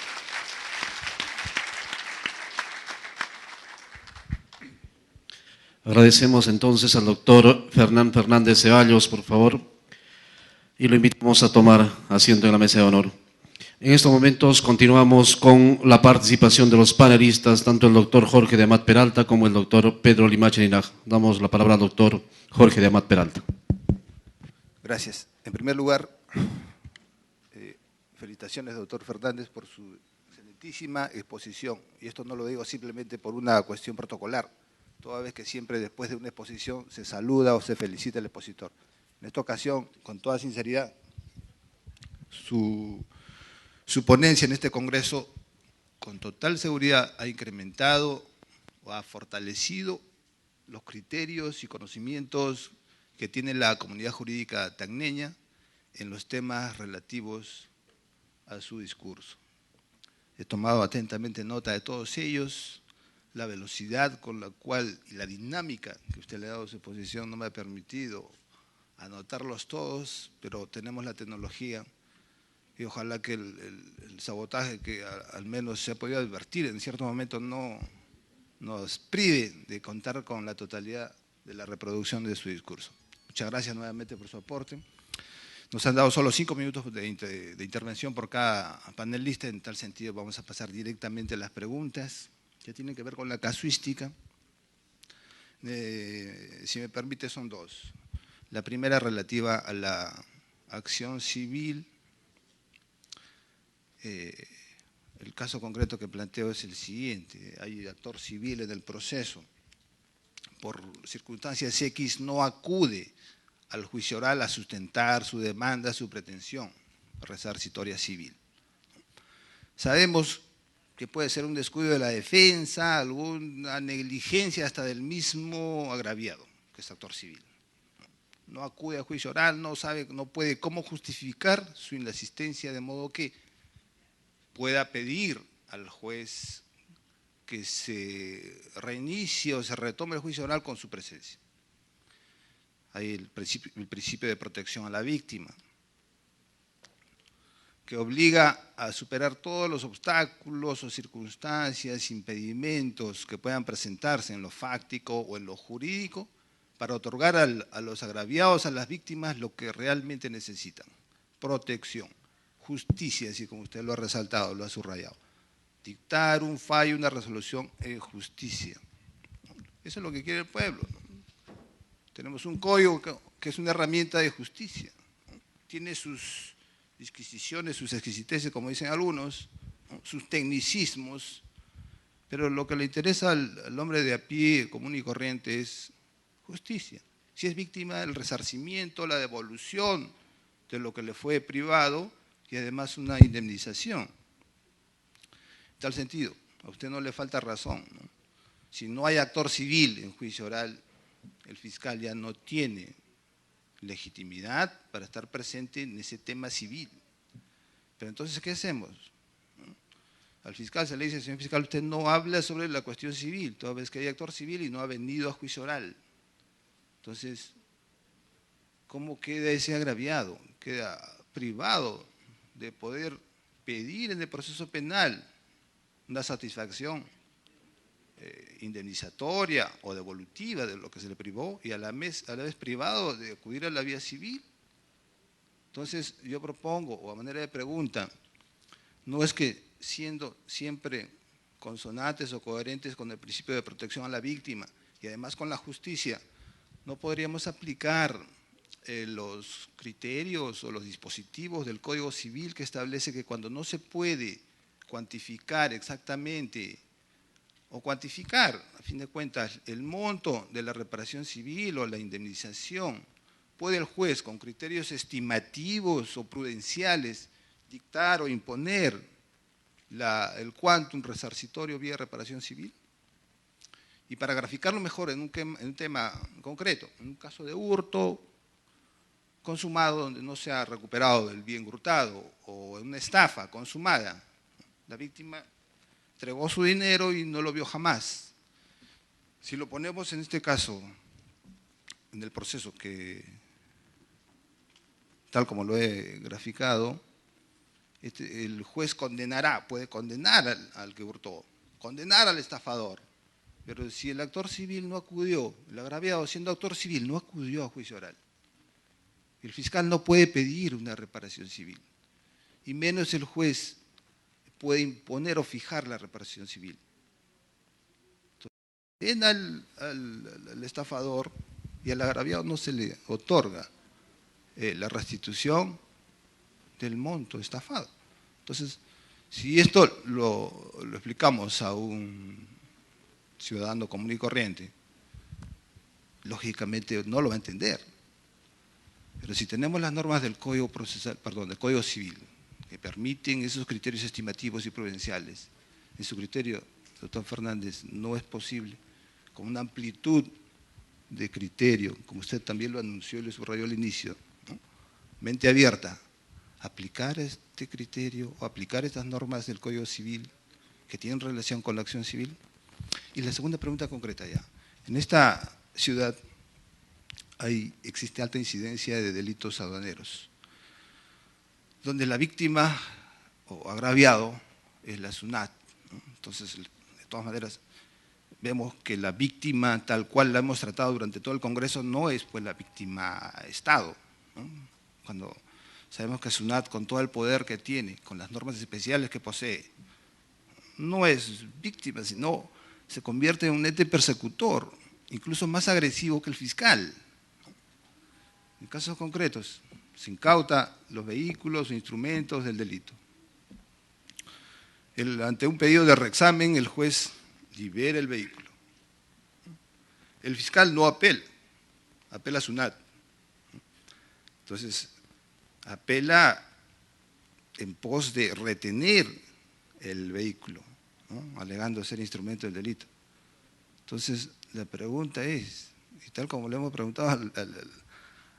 Agradecemos entonces al doctor Fernán Fernández Ceballos, por favor, y lo invitamos a tomar asiento en la mesa de honor. En estos momentos continuamos con la participación de los panelistas, tanto el doctor Jorge de Amat Peralta como el doctor Pedro Limache Ninaj. Damos la palabra al doctor Jorge de Amat Peralta. Gracias. En primer lugar, felicitaciones, doctor Fernández, por su excelente excelentísima exposición, y esto no lo digo simplemente por una cuestión protocolar, toda vez que siempre después de una exposición se saluda o se felicita al expositor. En esta ocasión, con toda sinceridad, su ponencia en este congreso, con total seguridad, ha incrementado o ha fortalecido los criterios y conocimientos que tiene la comunidad jurídica tacneña en los temas relativos a su discurso. He tomado atentamente nota de todos ellos. La velocidad con la cual y la dinámica que usted le ha dado a su exposición no me ha permitido anotarlos todos, pero tenemos la tecnología y ojalá que el sabotaje que al menos se ha podido advertir en cierto momento no nos prive de contar con la totalidad de la reproducción de su discurso. Muchas gracias nuevamente por su aporte. Nos han dado solo 5 minutos de intervención por cada panelista, en tal sentido vamos a pasar directamente a las preguntas que tienen que ver con la casuística. Si me permite, son dos. La primera relativa a la acción civil. El caso concreto que planteo es el siguiente: hay actor civil en el proceso, por circunstancias X no acude al juicio oral a sustentar su demanda, su pretensión resarcitoria civil. Sabemos que puede ser un descuido de la defensa, alguna negligencia hasta del mismo agraviado, que es actor civil. No acude a juicio oral, no sabe, no puede cómo justificar su inasistencia, de modo que pueda pedir al juez que se reinicie o se retome el juicio oral con su presencia. Hay el principio de protección a la víctima, que obliga a superar todos los obstáculos o circunstancias, impedimentos que puedan presentarse en lo fáctico o en lo jurídico para otorgar a los agraviados, a las víctimas, lo que realmente necesitan: protección, justicia, así como usted lo ha resaltado, lo ha subrayado. Dictar un fallo, una resolución en justicia. Eso es lo que quiere el pueblo, ¿no? Tenemos un código que es una herramienta de justicia, ¿no? Tiene sus disquisiciones, sus exquisiteces, como dicen algunos, ¿no? Sus tecnicismos, pero lo que le interesa al hombre de a pie, común y corriente, es justicia. Si es víctima, el resarcimiento, la devolución de lo que le fue privado y además una indemnización. En tal sentido, a usted no le falta razón, ¿no? Si no hay actor civil en juicio oral, el fiscal ya no tiene legitimidad para estar presente en ese tema civil. Pero entonces, ¿qué hacemos? ¿No? Al fiscal se le dice: señor fiscal, usted no habla sobre la cuestión civil, toda vez que hay actor civil y no ha venido a juicio oral. Entonces, ¿cómo queda ese agraviado? Queda privado de poder pedir en el proceso penal una satisfacción indemnizatoria o devolutiva de lo que se le privó y a la vez privado de acudir a la vía civil. Entonces yo propongo, o a manera de pregunta, no es que siendo siempre consonantes o coherentes con el principio de protección a la víctima y además con la justicia, no podríamos aplicar los criterios o los dispositivos del Código Civil que establece que cuando no se puede cuantificar exactamente o cuantificar, a fin de cuentas, el monto de la reparación civil o la indemnización, puede el juez, con criterios estimativos o prudenciales, dictar o imponer el quantum resarcitorio vía reparación civil? Y para graficarlo mejor en un tema concreto, en un caso de hurto consumado donde no se ha recuperado el bien hurtado, o en una estafa consumada, la víctima entregó su dinero y no lo vio jamás. Si lo ponemos en este caso, en el proceso que, tal como lo he graficado, el juez condenará, puede condenar al que hurtó, condenar al estafador, pero si el actor civil no acudió, el agraviado siendo actor civil no acudió a juicio oral, el fiscal no puede pedir una reparación civil, y menos el juez puede imponer o fijar la reparación civil. Entonces, al estafador y al agraviado no se le otorga la restitución del monto estafado. Entonces, Si esto lo explicamos a un ciudadano común y corriente, lógicamente no lo va a entender. Pero si tenemos las normas del Código Procesal, perdón, del Código Civil, que permiten esos criterios estimativos y prudenciales, en su criterio, doctor Fernández, no es posible, con una amplitud de criterio, como usted también lo anunció y lo subrayó al inicio, ¿no? Mente abierta, aplicar este criterio o aplicar estas normas del Código Civil que tienen relación con la acción civil. Y la segunda pregunta concreta ya. En esta ciudad existe alta incidencia de delitos aduaneros, donde la víctima o agraviado es la SUNAT, ¿no? Entonces, de todas maneras, vemos que la víctima tal cual la hemos tratado durante todo el Congreso no es pues la víctima Estado, ¿no? Cuando sabemos que SUNAT, con todo el poder que tiene, con las normas especiales que posee, no es víctima, sino se convierte en un ente persecutor, incluso más agresivo que el fiscal. En casos concretos, se incauta los vehículos o instrumentos del delito. Ante un pedido de reexamen, el juez libera el vehículo. El fiscal no apela, apela a SUNAT. Entonces, apela en pos de retener el vehículo, ¿no? Alegando ser instrumento del delito. Entonces, la pregunta es, y tal como le hemos preguntado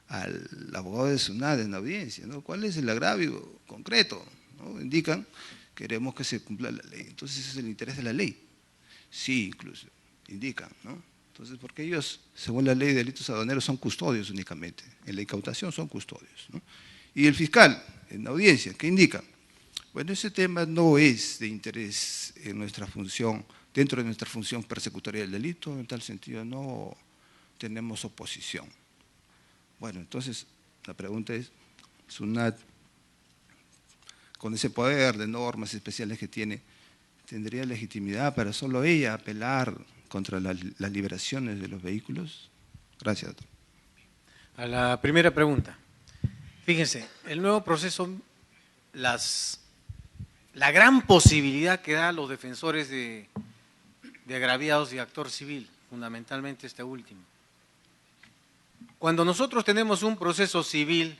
al abogado de SUNAT en la audiencia, ¿no? ¿Cuál es el agravio concreto? ¿No? Indican, queremos que se cumpla la ley. Entonces, ese es el interés de la ley. Sí, incluso, indican, ¿no? Entonces, porque ellos, según la ley de delitos aduaneros, son custodios únicamente. En la incautación son custodios, ¿no? Y el fiscal, en la audiencia, ¿qué indica? Bueno, ese tema no es de interés en nuestra función, dentro de nuestra función persecutoria del delito, en tal sentido no tenemos oposición. Bueno, entonces, la pregunta es, SUNAT, con ese poder de normas especiales que tiene, ¿tendría legitimidad para solo ella apelar contra las liberaciones de los vehículos? Gracias, doctor. A la primera pregunta. Fíjense, el nuevo proceso, la gran posibilidad que da a los defensores de agraviados y actor civil, fundamentalmente este último. Cuando nosotros tenemos un proceso civil,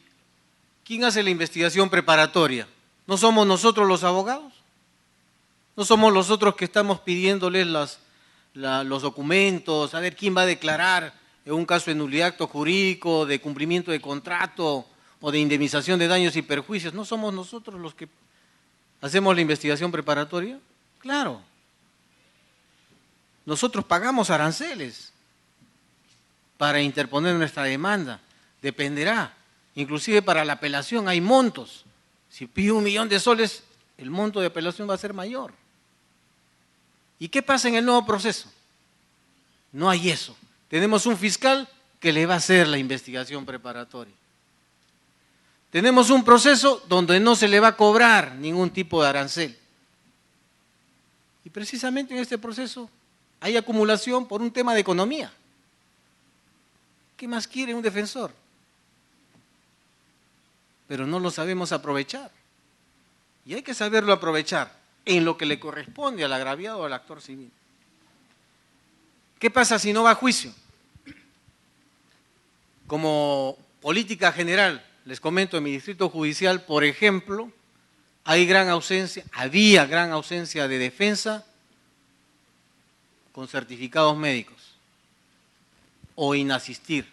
¿quién hace la investigación preparatoria? ¿No somos nosotros los abogados? ¿No somos nosotros que estamos pidiéndoles los documentos, a ver quién va a declarar en un caso de nulidad de acto jurídico, de cumplimiento de contrato o de indemnización de daños y perjuicios? ¿No somos nosotros los que hacemos la investigación preparatoria? Claro. Nosotros pagamos aranceles para interponer nuestra demanda. Dependerá. Inclusive para la apelación hay montos. Si pide 1 millón de soles, el monto de apelación va a ser mayor. ¿Y qué pasa en el nuevo proceso? No hay eso. Tenemos un fiscal que le va a hacer la investigación preparatoria. Tenemos un proceso donde no se le va a cobrar ningún tipo de arancel. Y precisamente en este proceso hay acumulación por un tema de economía. ¿Qué más quiere un defensor? Pero no lo sabemos aprovechar. Y hay que saberlo aprovechar en lo que le corresponde al agraviado o al actor civil. ¿Qué pasa si no va a juicio? Como política general, les comento, en mi distrito judicial, por ejemplo, había gran ausencia de defensa con certificados médicos o inasistir.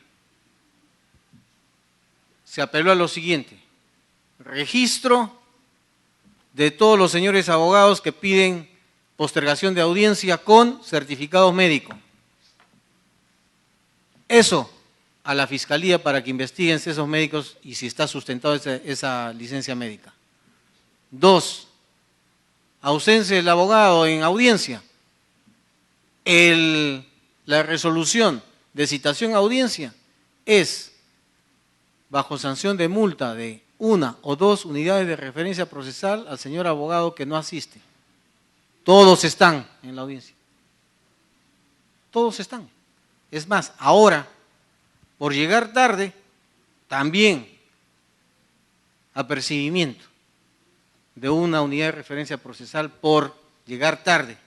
Se apeló a lo siguiente: registro de todos los señores abogados que piden postergación de audiencia con certificados médicos. Eso a la Fiscalía para que investiguen si esos médicos y si está sustentada esa licencia médica. 2, ausencia del abogado en audiencia. La resolución de citación a audiencia es bajo sanción de multa de 1 o 2 unidades de referencia procesal al señor abogado que no asiste. Todos están en la audiencia. Todos están. Es más, ahora, por llegar tarde, también apercibimiento. de una unidad de referencia procesal por llegar tarde.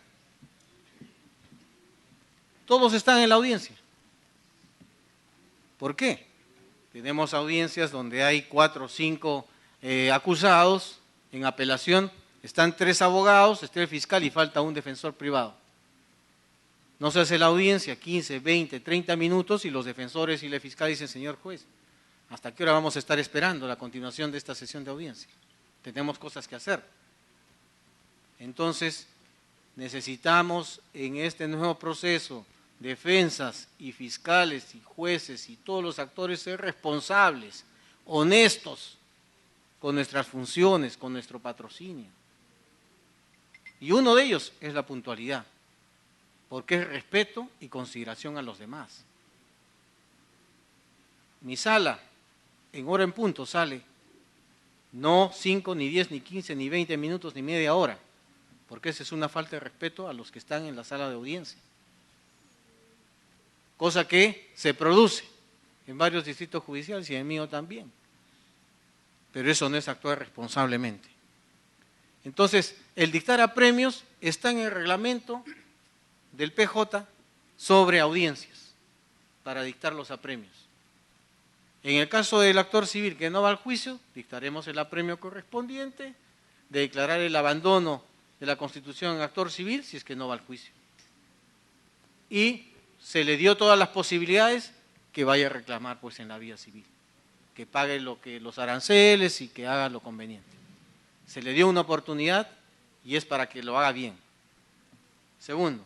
Todos están en la audiencia. ¿Por qué? Tenemos audiencias donde hay 4 o 5 acusados en apelación, están 3 abogados, está el fiscal y falta un defensor privado. No se hace la audiencia, 15, 20, 30 minutos y los defensores y el fiscal dicen, señor juez, ¿hasta qué hora vamos a estar esperando la continuación de esta sesión de audiencia? Tenemos cosas que hacer. Entonces, necesitamos en este nuevo proceso defensas y fiscales y jueces y todos los actores ser responsables, honestos con nuestras funciones, con nuestro patrocinio. Y uno de ellos es la puntualidad, porque es respeto y consideración a los demás. Mi sala, en hora en punto, sale, no 5, ni 10, ni 15, ni 20 minutos, ni media hora, porque esa es una falta de respeto a los que están en la sala de audiencia. Cosa que se produce en varios distritos judiciales y en el mío también. Pero eso no es actuar responsablemente. Entonces, el dictar apremios está en el reglamento del PJ sobre audiencias para dictar los apremios. En el caso del actor civil que no va al juicio, dictaremos el apremio correspondiente de declarar el abandono de la Constitución en actor civil si es que no va al juicio. Y se le dio todas las posibilidades que vaya a reclamar pues en la vía civil, que pague los aranceles y que haga lo conveniente. Se le dio una oportunidad y es para que lo haga bien. Segundo,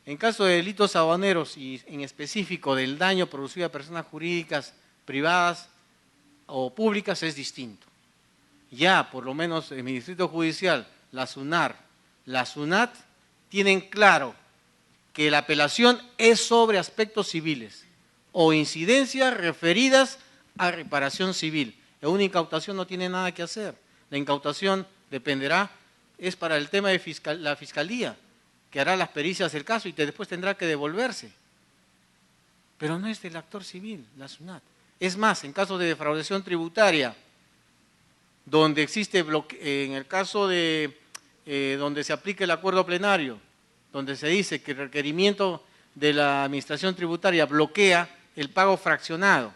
en caso de delitos aduaneros y en específico del daño producido a personas jurídicas privadas o públicas es distinto. Ya, por lo menos en mi distrito judicial, la SUNAR, la SUNAT tienen claro que la apelación es sobre aspectos civiles o incidencias referidas a reparación civil. Una incautación no tiene nada que hacer. La incautación dependerá, es para el tema de la fiscalía, que hará las pericias del caso y después tendrá que devolverse. Pero no es del actor civil, la SUNAT. Es más, en caso de defraudación tributaria, donde existe en el caso de donde se aplique el acuerdo plenario, donde se dice que el requerimiento de la administración tributaria bloquea el pago fraccionado,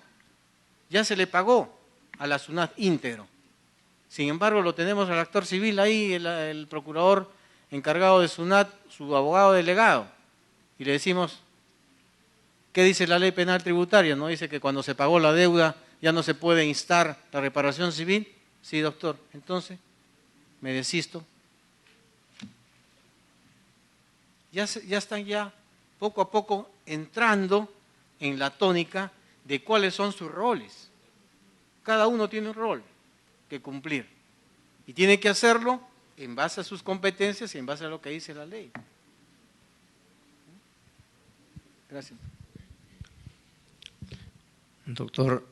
ya se le pagó a la SUNAT íntegro. Sin embargo, lo tenemos al actor civil ahí, el procurador encargado de SUNAT, su abogado delegado, y le decimos, ¿qué dice la ley penal tributaria? ¿No dice que cuando se pagó la deuda ya no se puede instar la reparación civil? Sí, doctor. Entonces, me desisto. Ya están poco a poco entrando en la tónica de cuáles son sus roles. Cada uno tiene un rol que cumplir y tiene que hacerlo en base a sus competencias y en base a lo que dice la ley. Gracias. Doctor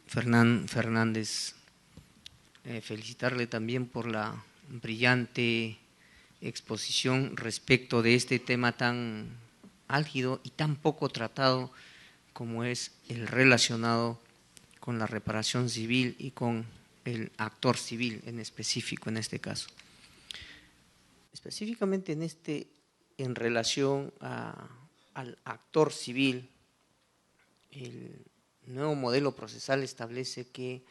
Fernán Fernández, felicitarle también por la brillante exposición respecto de este tema tan álgido y tan poco tratado como es el relacionado con la reparación civil y con el actor civil en específico en este caso. Específicamente en relación al actor civil, el nuevo modelo procesal establece que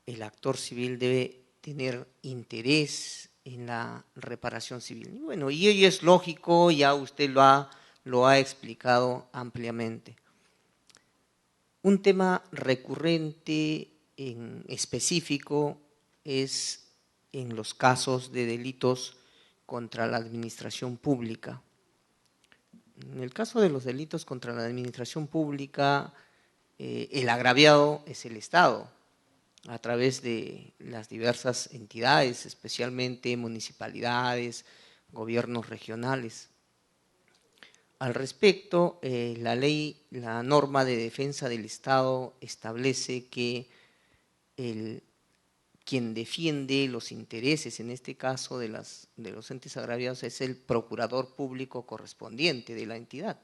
el actor civil debe tener interés en la reparación civil. Y bueno, y ello es lógico, ya usted lo ha explicado ampliamente. Un tema recurrente en específico es en los casos de delitos contra la administración pública. En el caso de los delitos contra la administración pública, el agraviado es el Estado, a través de las diversas entidades, especialmente municipalidades, gobiernos regionales. Al respecto, la norma de defensa del Estado establece que quien defiende los intereses, en este caso de los entes agraviados, es el procurador público correspondiente de la entidad.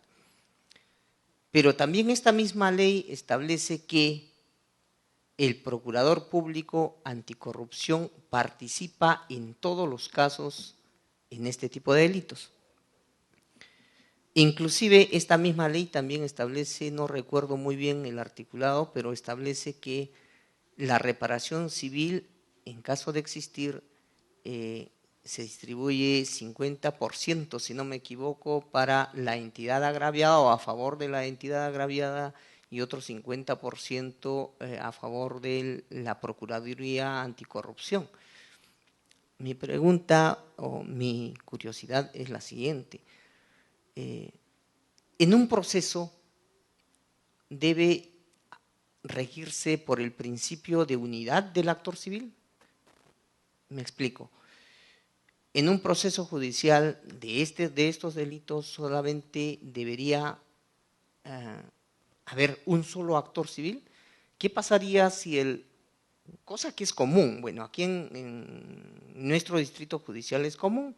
Pero también esta misma ley establece que el Procurador Público Anticorrupción participa en todos los casos en este tipo de delitos. Inclusive esta misma ley también establece, no recuerdo muy bien el articulado, pero establece que la reparación civil, en caso de existir, se distribuye 50%, si no me equivoco, para la entidad agraviada o a favor de la entidad agraviada y otro 50% a favor de la Procuraduría Anticorrupción. Mi pregunta o mi curiosidad es la siguiente. En un proceso debe regirse por el principio de unidad del actor civil. Me explico. En un proceso judicial de estos delitos solamente debería haber un solo actor civil. ¿Qué pasaría si cosa que es común, bueno, aquí en nuestro distrito judicial es común,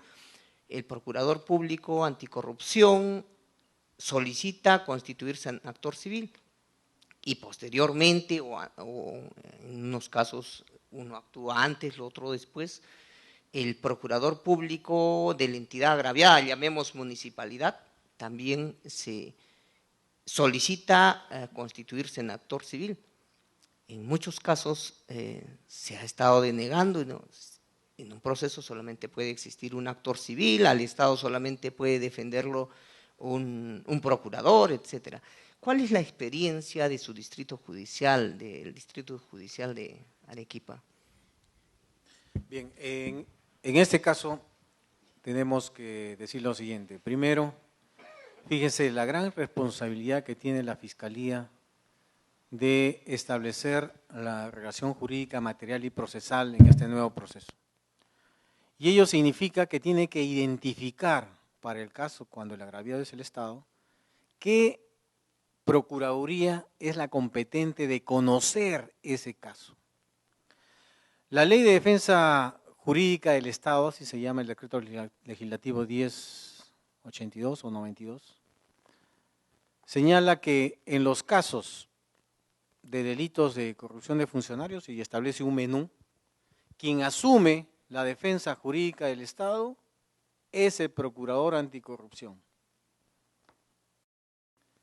el Procurador Público Anticorrupción solicita constituirse en actor civil y posteriormente, o en unos casos uno actúa antes, lo otro después, el Procurador Público de la entidad agraviada, llamemos municipalidad, también se solicita constituirse en actor civil. En muchos casos se ha estado denegando, ¿no? En un proceso solamente puede existir un actor civil, al Estado solamente puede defenderlo un procurador, etcétera. ¿Cuál es la experiencia de su distrito judicial, del distrito judicial de Arequipa? Bien, en este caso tenemos que decir lo siguiente. Primero, fíjese la gran responsabilidad que tiene la Fiscalía de establecer la relación jurídica, material y procesal en este nuevo proceso. Y ello significa que tiene que identificar, para el caso cuando el agraviado es el Estado, qué Procuraduría es la competente de conocer ese caso. La Ley de Defensa Jurídica del Estado, así se llama el Decreto Legislativo 1082 o 92, señala que en los casos de delitos de corrupción de funcionarios, y establece un menú, quien asume la defensa jurídica del Estado es el Procurador Anticorrupción.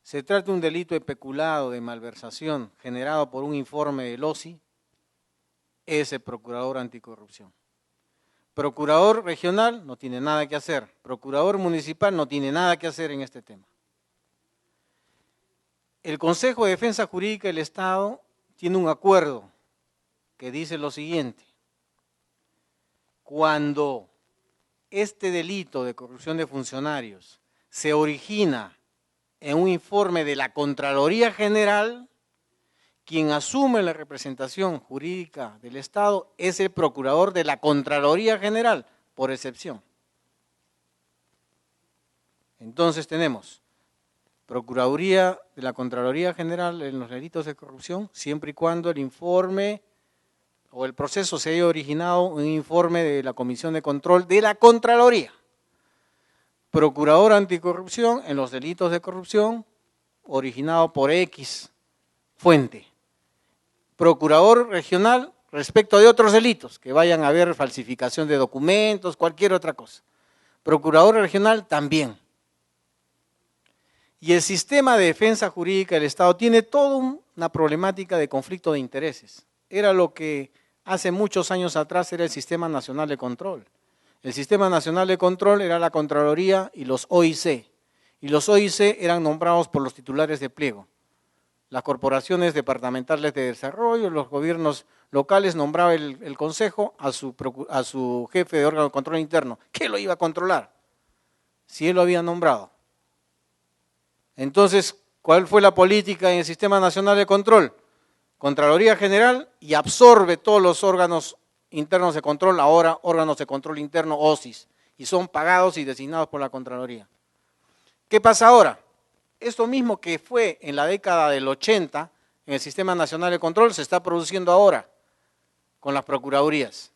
Se trata de un delito de peculado, de malversación, generado por un informe del OSI, es el Procurador Anticorrupción. Procurador regional no tiene nada que hacer, Procurador municipal no tiene nada que hacer en este tema. El Consejo de Defensa Jurídica del Estado tiene un acuerdo que dice lo siguiente: cuando este delito de corrupción de funcionarios se origina en un informe de la Contraloría General, quien asume la representación jurídica del Estado es el Procurador de la Contraloría General, por excepción. Entonces tenemos Procuraduría de la Contraloría General en los delitos de corrupción, siempre y cuando el informe o el proceso se haya originado en un informe de la Comisión de Control de la Contraloría. Procurador Anticorrupción en los delitos de corrupción originado por X fuente. Procurador regional respecto de otros delitos, que vayan a haber falsificación de documentos, cualquier otra cosa. Procurador regional también. Y el sistema de defensa jurídica del Estado tiene toda una problemática de conflicto de intereses. Era lo que hace muchos años atrás era el Sistema Nacional de Control. El Sistema Nacional de Control era la Contraloría y los OIC. Y los OIC eran nombrados por los titulares de pliego. Las corporaciones departamentales de desarrollo, los gobiernos locales nombraba el consejo a su jefe de órgano de control interno. ¿Qué lo iba a controlar? Si él lo había nombrado. Entonces, ¿cuál fue la política en el Sistema Nacional de Control? Contraloría General y absorbe todos los órganos internos de control, ahora órganos de control interno, OSIS, y son pagados y designados por la Contraloría. ¿Qué pasa ahora? Esto mismo que fue en la década del 80 en el Sistema Nacional de Control se está produciendo ahora con las procuradurías.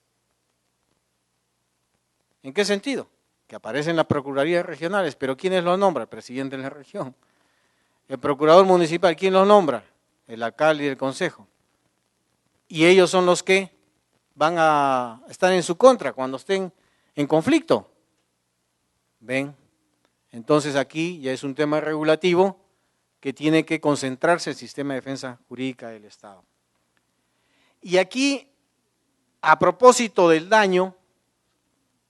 ¿En qué sentido? Que aparecen las procuradurías regionales, pero ¿quiénes los nombra? El presidente de la región. El procurador municipal, ¿quién los nombra? El alcalde y el consejo. y ellos son los que van a estar en su contra cuando estén en conflicto. ¿Ven? Entonces aquí ya es un tema regulativo que tiene que concentrarse el sistema de defensa jurídica del Estado. Y aquí, a propósito del daño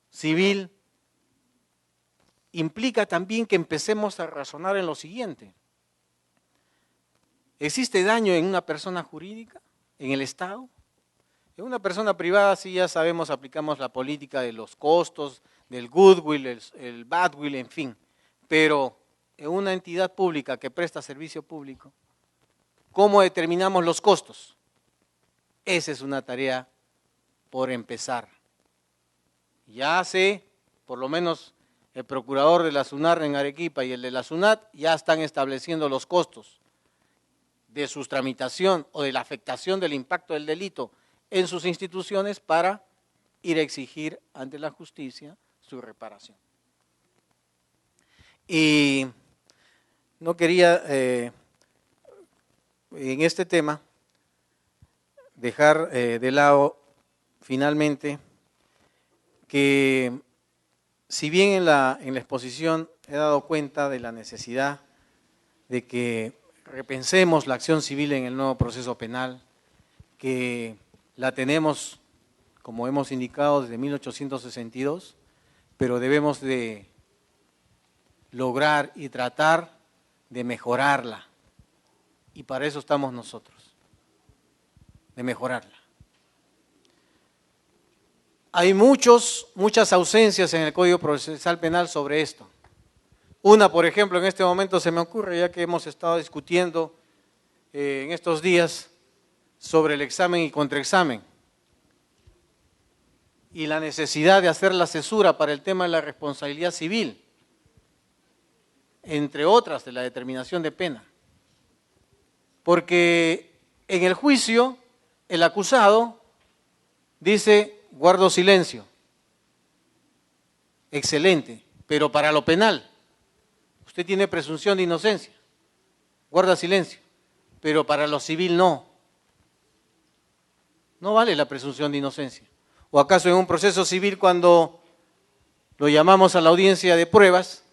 civil, implica también que empecemos a razonar en lo siguiente. ¿Existe daño en una persona jurídica, en el Estado? En una persona privada sí ya sabemos, aplicamos la política de los costos, del goodwill, el badwill, en fin. Pero en una entidad pública que presta servicio público, ¿cómo determinamos los costos? Esa es una tarea por empezar. Ya sé, por lo menos el procurador de la SUNAT en Arequipa y el de la SUNAT ya están estableciendo los costos de su tramitación o de la afectación del impacto del delito en sus instituciones para ir a exigir ante la justicia su reparación. Y no quería en este tema dejar de lado finalmente que si bien en la exposición he dado cuenta de la necesidad de que repensemos la acción civil en el nuevo proceso penal, que la tenemos, como hemos indicado, desde 1862, pero debemos de lograr y tratar de mejorarla. Y para eso estamos nosotros, de mejorarla. Hay muchas ausencias en el Código Procesal Penal sobre esto. Una, por ejemplo, en este momento se me ocurre, ya que hemos estado discutiendo en estos días sobre el examen y contraexamen y la necesidad de hacer la cesura para el tema de la responsabilidad civil, entre otras de la determinación de pena. Porque en el juicio el acusado dice: guardo silencio. Excelente, pero para lo penal usted tiene presunción de inocencia, guarda silencio, pero para lo civil no. No vale la presunción de inocencia. ¿O acaso en un proceso civil, cuando lo llamamos a la audiencia de pruebas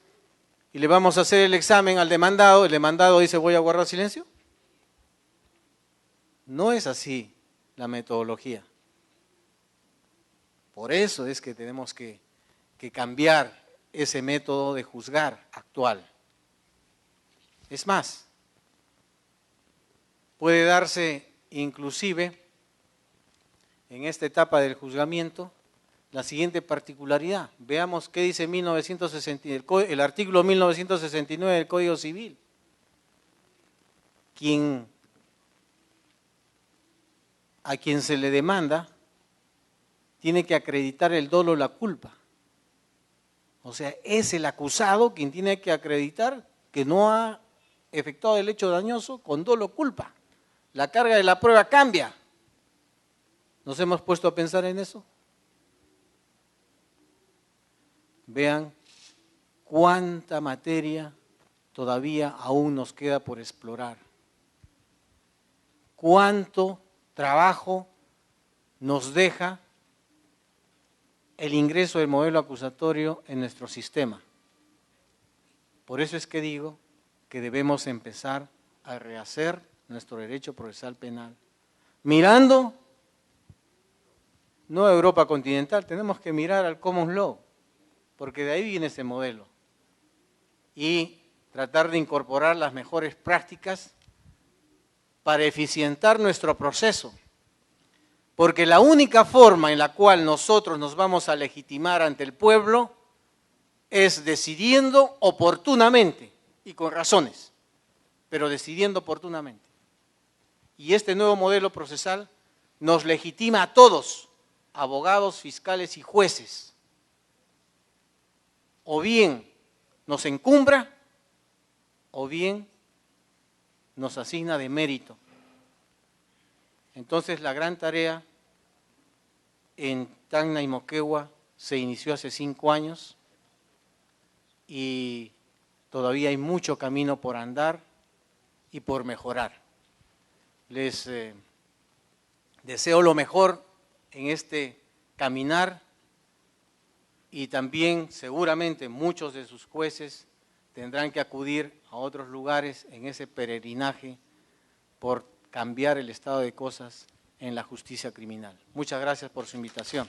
y le vamos a hacer el examen al demandado, el demandado dice: voy a guardar silencio? No es así la metodología. Por eso es que tenemos que cambiar ese método de juzgar actual. Es más, puede darse inclusive en esta etapa del juzgamiento la siguiente particularidad. Veamos qué dice el artículo 1969 del Código Civil. A quien se le demanda tiene que acreditar el dolo o la culpa. O sea, es el acusado quien tiene que acreditar que no ha efectuado el hecho dañoso con dolo o culpa. La carga de la prueba cambia. ¿Nos hemos puesto a pensar en eso? Vean cuánta materia todavía aún nos queda por explorar. Cuánto trabajo nos deja el ingreso del modelo acusatorio en nuestro sistema. Por eso es que digo que debemos empezar a rehacer nuestro derecho procesal penal, mirando no a Europa continental, tenemos que mirar al Common Law, porque de ahí viene ese modelo, y tratar de incorporar las mejores prácticas para eficientar nuestro proceso. Porque la única forma en la cual nosotros nos vamos a legitimar ante el pueblo es decidiendo oportunamente y con razones, pero decidiendo oportunamente. Y este nuevo modelo procesal nos legitima a todos, abogados, fiscales y jueces. O bien nos encumbra, o bien nos asigna de mérito. Entonces la gran tarea en Tacna y Moquegua se inició hace 5 años y todavía hay mucho camino por andar y por mejorar. Les deseo lo mejor en este caminar y también seguramente muchos de sus jueces tendrán que acudir a otros lugares en ese peregrinaje por cambiar el estado de cosas en la justicia criminal. Muchas gracias por su invitación.